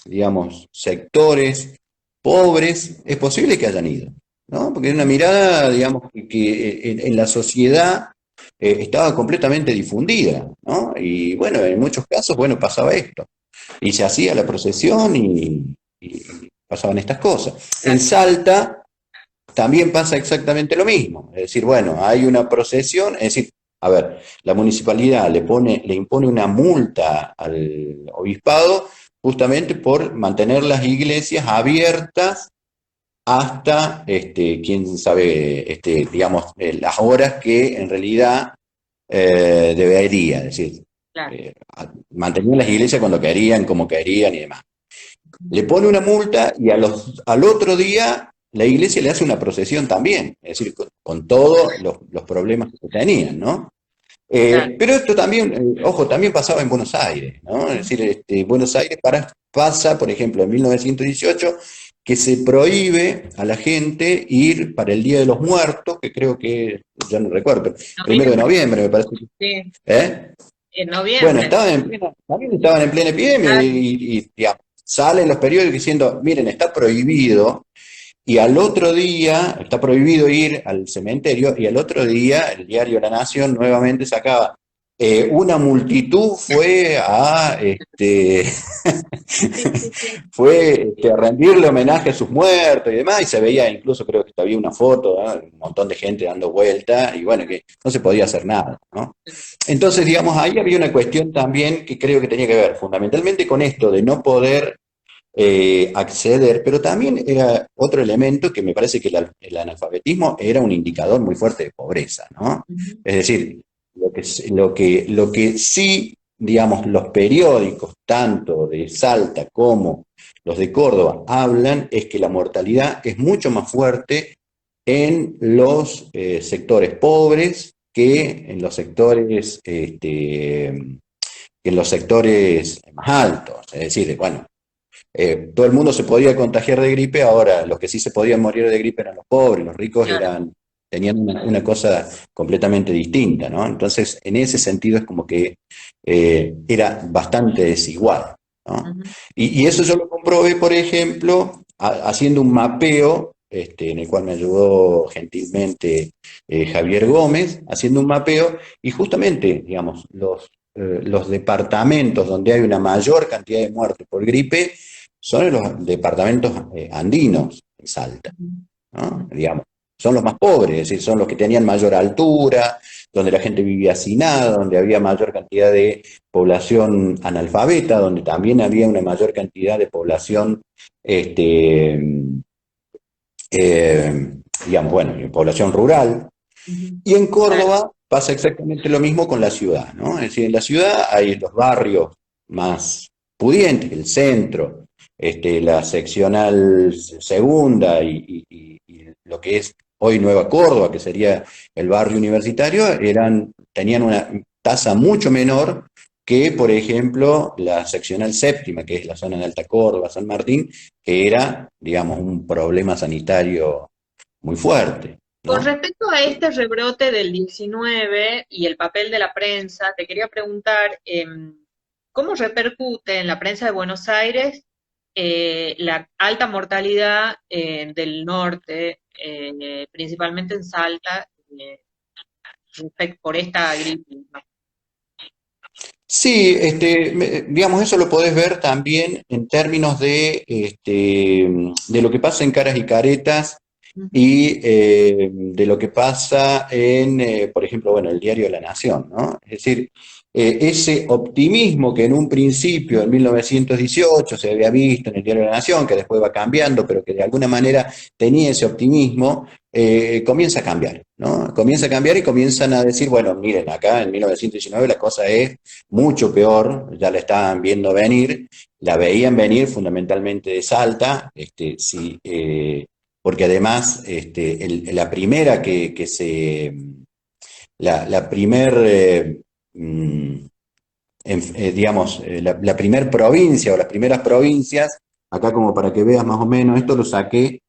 digamos, sectores pobres, es posible que hayan ido, ¿no? Porque es una mirada, digamos, que en la sociedad estaba completamente difundida, ¿no? Y bueno, en muchos casos, bueno, pasaba esto. Y se hacía la procesión y pasaban estas cosas. En Claro. Salta también pasa exactamente lo mismo. Es decir, bueno, hay una procesión, es decir, a ver, la municipalidad le impone una multa al obispado justamente por mantener las iglesias abiertas hasta, quién sabe, digamos, las horas que en realidad debería, es decir, Claro. mantenían las iglesias cuando querían, como querían y demás. Le pone una multa y al otro día la iglesia le hace una procesión también, es decir, con todos los problemas que tenían, ¿no? Claro. Pero esto también, ojo, también pasaba en Buenos Aires, ¿no? Es decir, Buenos Aires pasa, por ejemplo, en 1918, que se prohíbe a la gente ir para el Día de los Muertos, que creo que, ya no recuerdo, pero primero de Noviembre. noviembre me parece. Sí, ¿Eh? en Bueno, noviembre. también estaban en plena epidemia Claro. y, digamos, salen los periódicos diciendo, miren, está prohibido, y al otro día, está prohibido ir al cementerio, y al otro día el diario La Nación nuevamente sacaba, una multitud fue a, Sí, sí, sí. fue a rendirle homenaje a sus muertos y demás, y se veía incluso, creo que había una foto, ¿no? Un montón de gente dando vuelta, y bueno, que no se podía hacer nada, ¿no? Entonces, digamos, ahí había una cuestión también que creo que tenía que ver fundamentalmente con esto de no poder acceder, pero también era otro elemento que me parece que el analfabetismo era un indicador muy fuerte de pobreza, ¿no? Ujú. Es decir, lo que sí, digamos, los periódicos, tanto de Salta como los de Córdoba, hablan es que la mortalidad es mucho más fuerte en los sectores pobres que en los sectores, en los sectores más altos. Es decir, bueno, todo el mundo se podía contagiar de gripe, ahora los que sí se podían morir de gripe eran los pobres, los ricos Claro. tenían una cosa completamente distinta, ¿no? Entonces, en ese sentido es como que era bastante desigual, ¿no? Ujú. Y eso yo lo comprobé, por ejemplo, haciendo un mapeo, en el cual me ayudó gentilmente Javier Gómez, haciendo un mapeo, y justamente, digamos, los departamentos donde hay una mayor cantidad de muertes por gripe son en los departamentos andinos en Salta, ¿no? Ujú. Digamos, son los más pobres, es decir, son los que tenían mayor altura, donde la gente vivía hacinada, donde había mayor cantidad de población analfabeta, donde también había una mayor cantidad de población, este, digamos, bueno, población rural. Ujú. Y en Claro. Córdoba pasa exactamente lo mismo con la ciudad, ¿no? Es decir, en la ciudad hay los barrios más pudientes, el centro, la seccional segunda y lo que es hoy Nueva Córdoba, que sería el barrio universitario, tenían una tasa mucho menor que, por ejemplo, la seccional séptima, que es la zona de Alta Córdoba, San Martín, que era, digamos, un problema sanitario muy fuerte, Con ¿no? respecto a este rebrote del 19 y el papel de la prensa, te quería preguntar, ¿cómo repercute en la prensa de Buenos Aires la alta mortalidad del norte, principalmente en Salta, por esta gripe? ¿No? Sí, digamos, eso lo podés ver también en términos de lo que pasa en Caras y Caretas Ujú. y de lo que pasa en, por ejemplo, bueno, el diario La Nación, ¿no? Es decir, ese optimismo que en un principio, en 1918, se había visto en el diario La Nación, que después va cambiando, pero que de alguna manera tenía ese optimismo, comienza a cambiar, ¿no? Comienza a cambiar y comienzan a decir, bueno, miren, acá en 1919 la cosa es mucho peor, ya la estaban viendo venir, la veían venir fundamentalmente de Salta, sí, porque además la primera que se, la primer, digamos, la primer provincia o las primeras provincias, acá como para que veas más o menos, esto lo saqué,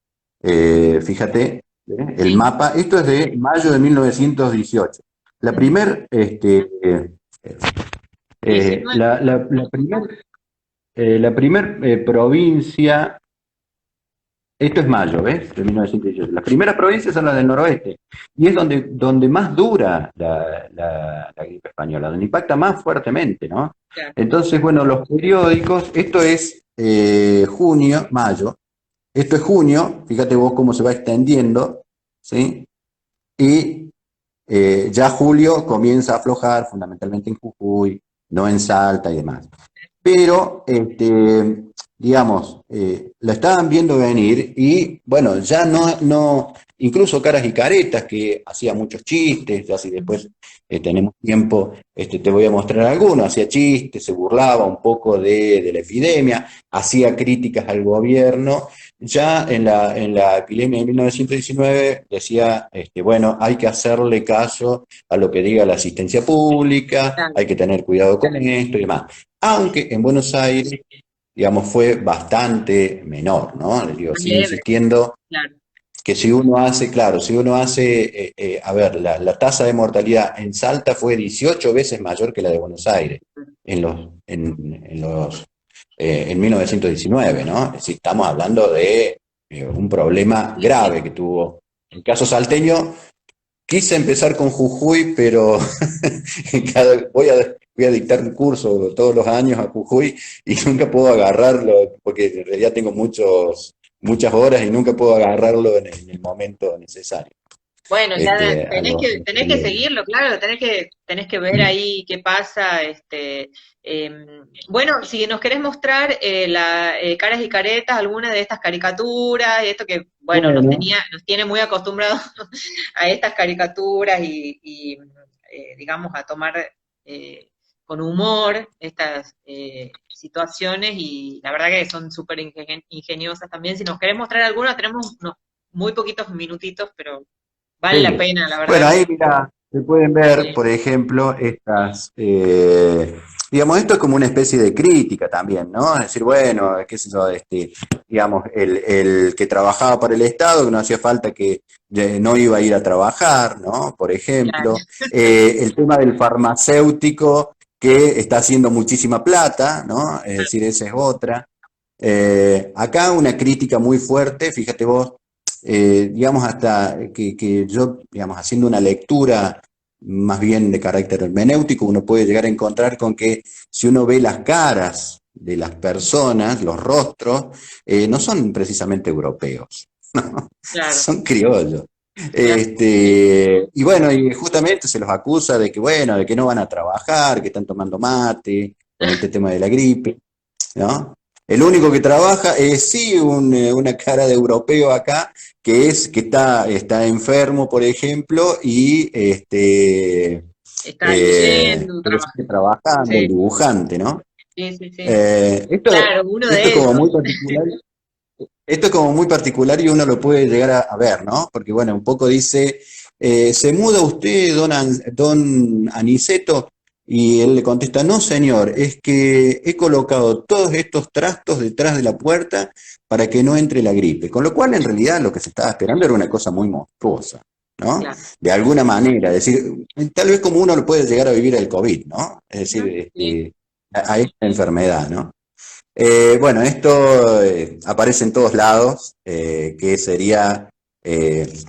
fíjate, el Sí, mapa, esto es de mayo de 1918. La ujú. primer, 19. la primer, la primera provincia, esto es mayo, ¿ves? De 1918. Las primeras provincias son las del noroeste. Y es donde más dura la gripe española, donde impacta más fuertemente, ¿no? Claro. Entonces, bueno, los periódicos, esto es junio, mayo, esto es junio, fíjate vos cómo se va extendiendo, ¿sí? Y ya julio comienza a aflojar, fundamentalmente en Jujuy, no en Salta y demás. Pero, digamos, la estaban viendo venir y, bueno, ya no, incluso Caras y Caretas, que hacía muchos chistes, ya si después tenemos tiempo, te voy a mostrar algunos, hacía chistes, se burlaba un poco de la epidemia, hacía críticas al gobierno. Ya en la epidemia de 1919 decía, bueno, hay que hacerle caso a lo que diga la asistencia pública, Claro, hay que tener cuidado con esto y demás. Aunque en Buenos Aires, digamos, fue bastante menor, ¿no? Les digo, más sigo leve, insistiendo claro. que si uno hace, claro, si uno hace, a ver, la tasa de mortalidad en Salta fue 18 veces mayor que la de Buenos Aires en 1919, ¿no? Es decir, estamos hablando de un problema Sí, sí. grave que tuvo. En el caso salteño, quise empezar con Jujuy, pero voy a dictar un curso todos los años a Jujuy y nunca puedo agarrarlo, porque en realidad tengo muchas horas y nunca puedo agarrarlo en el momento necesario. Bueno, ya A los tenés que periódicos. seguirlo, claro, tenés que ver ahí qué pasa. Bueno, si nos querés mostrar caras y caretas, alguna de estas caricaturas, y esto que, bueno, Bueno, nos tiene muy acostumbrados a estas caricaturas digamos, a tomar con humor estas situaciones, y la verdad que son súper ingeniosas también. Si nos querés mostrar alguna, tenemos unos muy poquitos minutitos, pero vale la sí. pena, la verdad Bueno, que ahí mira, se pueden ver, por ejemplo, digamos, esto es como una especie de crítica también, ¿no? Es decir, bueno, qué sé yo, digamos, el que trabajaba para el Estado, que no hacía falta que no iba a ir a trabajar, ¿no? Por claro, ejemplo, el tema del farmacéutico que está haciendo muchísima plata, ¿no? Es decir, esa es otra. Acá una crítica muy fuerte, fíjate vos, digamos, hasta que yo, digamos, haciendo una lectura más bien de carácter hermenéutico, uno puede llegar a encontrar con que si uno ve las caras de las personas, los rostros, no son precisamente europeos, ¿no? claro, Son criollos. claro, sí, Y bueno, y justamente se los acusa de que, bueno, de que no van a trabajar, que están tomando mate, con este tema de la gripe, ¿no? El único que trabaja es sí una cara de europeo acá, que está enfermo, por ejemplo, y está leyendo, pero sigue trabajando, trabajando, el sí, dibujante, ¿no? sí, sí, sí, Esto, claro, uno esto es de como ellos, muy particular. Esto es como muy particular y uno lo puede llegar a ver, ¿no? Porque, bueno, un poco dice, ¿se muda usted, don Aniceto? Y él le contesta, no, señor, es que he colocado todos estos trastos detrás de la puerta para que no entre la gripe. Con lo cual, en realidad, lo que se estaba esperando era una cosa muy monstruosa, ¿no? claro. De alguna manera, es decir, tal vez como uno lo puede llegar a vivir el COVID, ¿no? Es decir, Ujú, sí, a esta enfermedad, ¿no? Bueno, esto aparece en todos lados, que sería,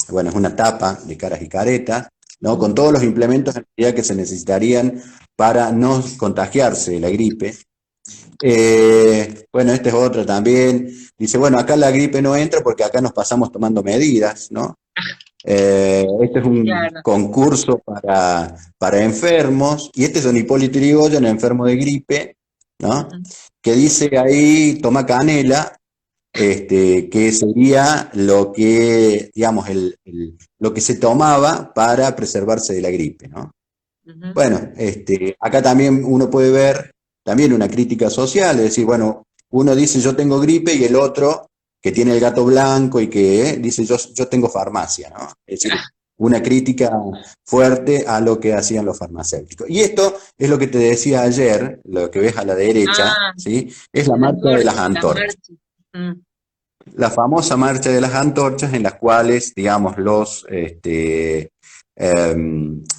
bueno, es una tapa de caras y caretas, ¿no? Con todos los implementos en realidad que se necesitarían para no contagiarse de la gripe. Bueno, esta es otra también. Dice, bueno, acá la gripe no entra porque acá nos pasamos tomando medidas, ¿no? Este es un claro, concurso para enfermos, y este es don Hipólito Yrigoyen, enfermo de gripe, ¿no? ujú, Que dice ahí, toma canela, que sería lo que, digamos, lo que se tomaba para preservarse de la gripe, ¿no? ujú, Bueno, acá también uno puede ver también una crítica social, es decir, bueno, uno dice yo tengo gripe y el otro que tiene el gato blanco y que dice yo tengo farmacia, ¿no? Es decir, una crítica fuerte a lo que hacían los farmacéuticos. Y esto es lo que te decía ayer, lo que ves a la derecha, ah, ¿sí? Es la las marcha de las las antorchas. marchas, mm, La famosa marcha de las antorchas en las cuales, digamos,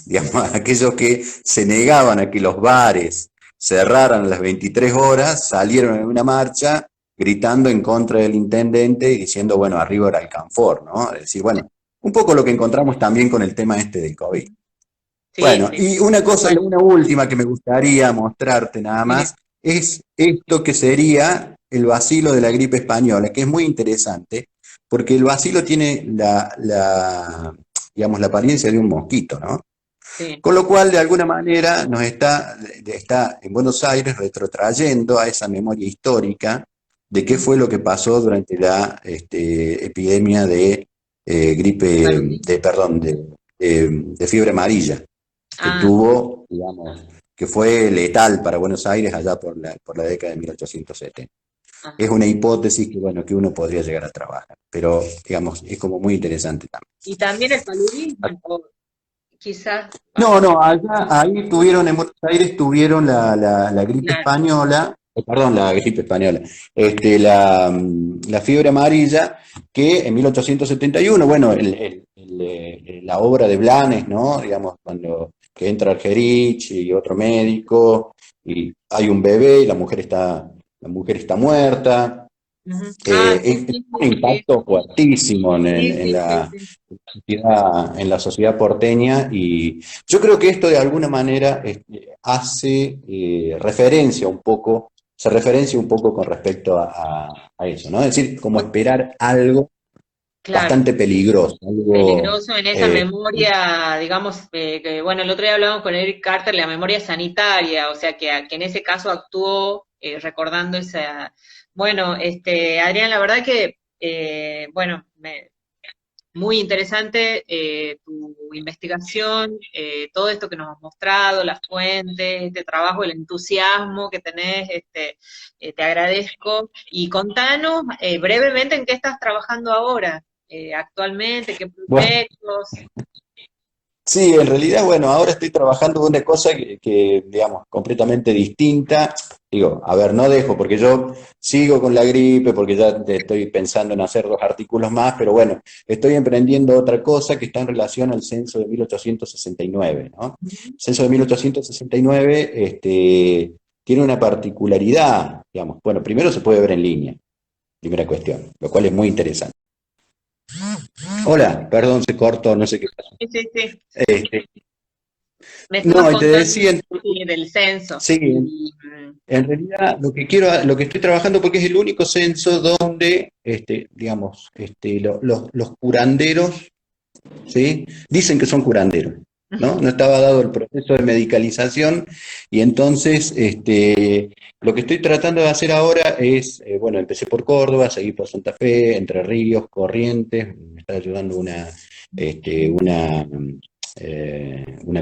digamos, aquellos que se negaban a que los bares cerraran las 23 horas, salieron en una marcha gritando en contra del intendente y diciendo, bueno, arriba era Alcanfor, ¿no? Es decir, bueno, un poco lo que encontramos también con el tema este del COVID. Sí, Bueno, sí. y una cosa, Bueno, una última que me gustaría mostrarte nada sí, más, es esto que sería el bacilo de la gripe española, que es muy interesante, porque el bacilo tiene digamos, la apariencia de un mosquito, ¿no? sí. Con lo cual, de alguna manera, está en Buenos Aires retrotrayendo a esa memoria histórica de qué fue lo que pasó durante la epidemia de gripe, Saludín. perdón, de fiebre amarilla, que Ah, tuvo, digamos, que fue letal para Buenos Aires allá por la década de 1870. Es ajá. una hipótesis que, bueno, que uno podría llegar a trabajar, pero, digamos, es como muy interesante también. ¿Y también el paludismo? O quizás, No, no, allá, ahí tuvieron, en Buenos Aires tuvieron la gripe claro. española, perdón, la gripe española, la fiebre amarilla, que en 1871, bueno, la obra de Blanes, ¿no? Digamos, cuando que entra Argerich y otro médico, y hay un bebé y la mujer está muerta, Ujú. Ah, sí, es sí, un sí, sí, impacto fuertísimo sí, sí, sí, sí. en la sociedad porteña, y yo creo que esto de alguna manera hace referencia un poco, se referencia un poco con respecto a eso, ¿no? Es decir, como esperar algo Claro, bastante peligroso, algo... peligroso en esa memoria, digamos, que bueno, el otro día hablábamos con Eric Carter, la memoria sanitaria, o sea, que en ese caso actuó recordando esa... Bueno, Adrián, la verdad que, bueno, muy interesante tu investigación, todo esto que nos has mostrado, las fuentes, este trabajo, el entusiasmo que tenés, te agradezco. Y contanos brevemente en qué estás trabajando ahora, actualmente, qué Bueno, proyectos. sí, en realidad, bueno, ahora estoy trabajando en una cosa digamos, completamente distinta. Digo, a ver, no dejo, porque yo sigo con la gripe, porque ya estoy pensando en hacer 2 artículos más, pero bueno, estoy emprendiendo otra cosa que está en relación al censo de 1869, ¿no? El censo de 1869, tiene una particularidad, digamos, bueno, primero se puede ver en línea, primera cuestión, lo cual es muy interesante. Hola, perdón, se cortó, no sé qué pasó. Sí, sí, sí. Este, Me estabas no, y te contando decía, sí, del censo. sí, Y, en realidad lo que estoy trabajando, porque es el único censo donde, digamos, los curanderos, ¿sí? Dicen que son curanderos, ¿no? No estaba dado el proceso de medicalización, y entonces, lo que estoy tratando de hacer ahora es, bueno, empecé por Córdoba, seguí por Santa Fe, Entre Ríos, Corrientes, me está ayudando una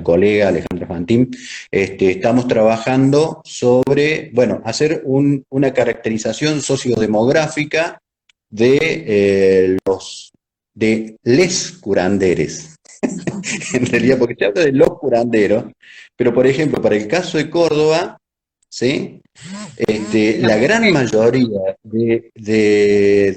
colega, Alejandra Fantín. Estamos trabajando sobre, bueno, hacer una caracterización sociodemográfica de de les curanderes, en realidad, porque se habla de los curanderos, pero por ejemplo, para el caso de Córdoba, ¿sí? las La gran mujeres. mayoría de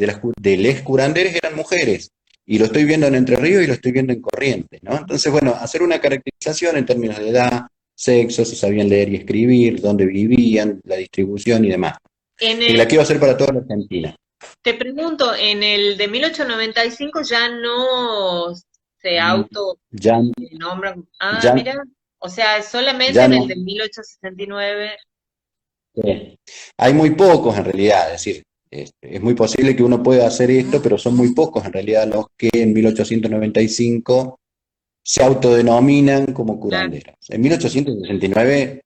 les curanderes eran mujeres, y lo estoy viendo en Entre Ríos y lo estoy viendo en Corrientes, ¿no? Entonces, bueno, hacer una caracterización en términos de edad, sexo, si sabían leer y escribir, dónde vivían, la distribución y demás. En Y la el, quiero hacer para toda la Argentina. te pregunto, en el de 1895 ya no se auto Ya, nombran. Ah, ya, mira, o sea, solamente ya en el no. de 1869. Hay muy pocos en realidad, es decir, es muy posible que uno pueda hacer esto, pero son muy pocos en realidad los que en 1895 se autodenominan como Claro, curanderos. En 1869,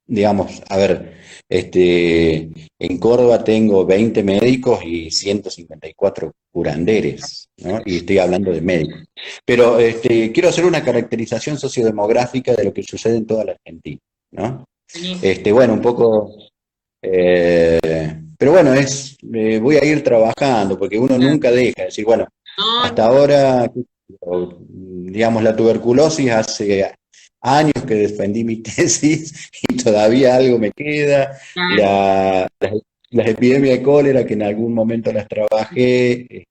digamos, a ver, en Córdoba tengo 20 médicos y 154 curanderes, ¿no? Y estoy hablando de médicos. Pero quiero hacer una caracterización sociodemográfica de lo que sucede en toda la Argentina, ¿no? buenísimo. Bueno, un poco, eh, pero bueno, voy a ir trabajando, porque uno Claro. nunca deja de decir, bueno, No, hasta nunca. ahora, digamos, la tuberculosis hace años que defendí mi tesis y todavía algo me queda. Claro. Las epidemias de cólera, que en algún momento las trabajé,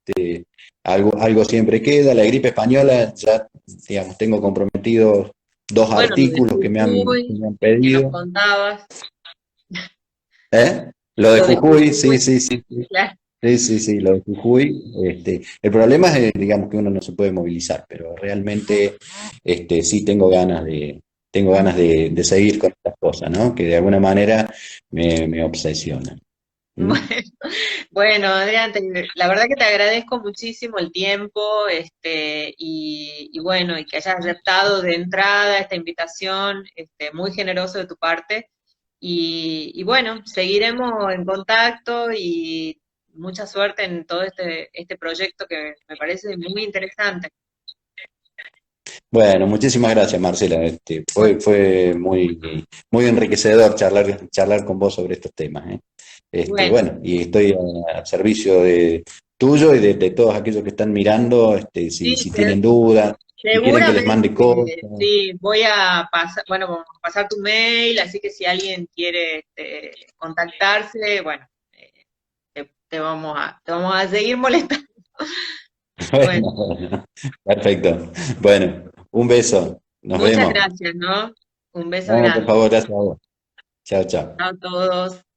algo siempre queda. La gripe española, ya, digamos, tengo comprometidos dos Bueno, lo de artículos que Jujuy, me han que nos pedido. contabas, ¿Eh? Lo de lo de Jujuy, sí, Jujuy, sí, sí, sí. claro. Sí, sí, sí, lo de Jujuy. El problema es, digamos, que uno no se puede movilizar, pero realmente sí tengo ganas de seguir con estas cosas, ¿no? Que de alguna manera me obsesionan. ¿Mm? Bueno, bueno, Adrián, la verdad que te agradezco muchísimo el tiempo, y bueno, y que hayas aceptado de entrada esta invitación, muy generoso de tu parte. Y bueno, seguiremos en contacto y mucha suerte en todo este proyecto que me parece muy interesante. Bueno, muchísimas gracias, Marcela. Fue muy enriquecedor charlar con vos sobre estos temas, ¿eh? Bueno, Bueno, y estoy al servicio de tuyo y de todos aquellos que están mirando, sí, si tienen dudas, si quieren que les mande cosas. seguramente, sí, voy a pasar, bueno, vamos a pasar tu mail, así que si alguien quiere contactarse, bueno, te vamos a seguir molestando. Bueno, Bueno, bueno, perfecto. Bueno, un beso. Nos muchas vemos. gracias, ¿no? Un beso No, por grande. favor, gracias a vos. Chao, chao. Chao a todos.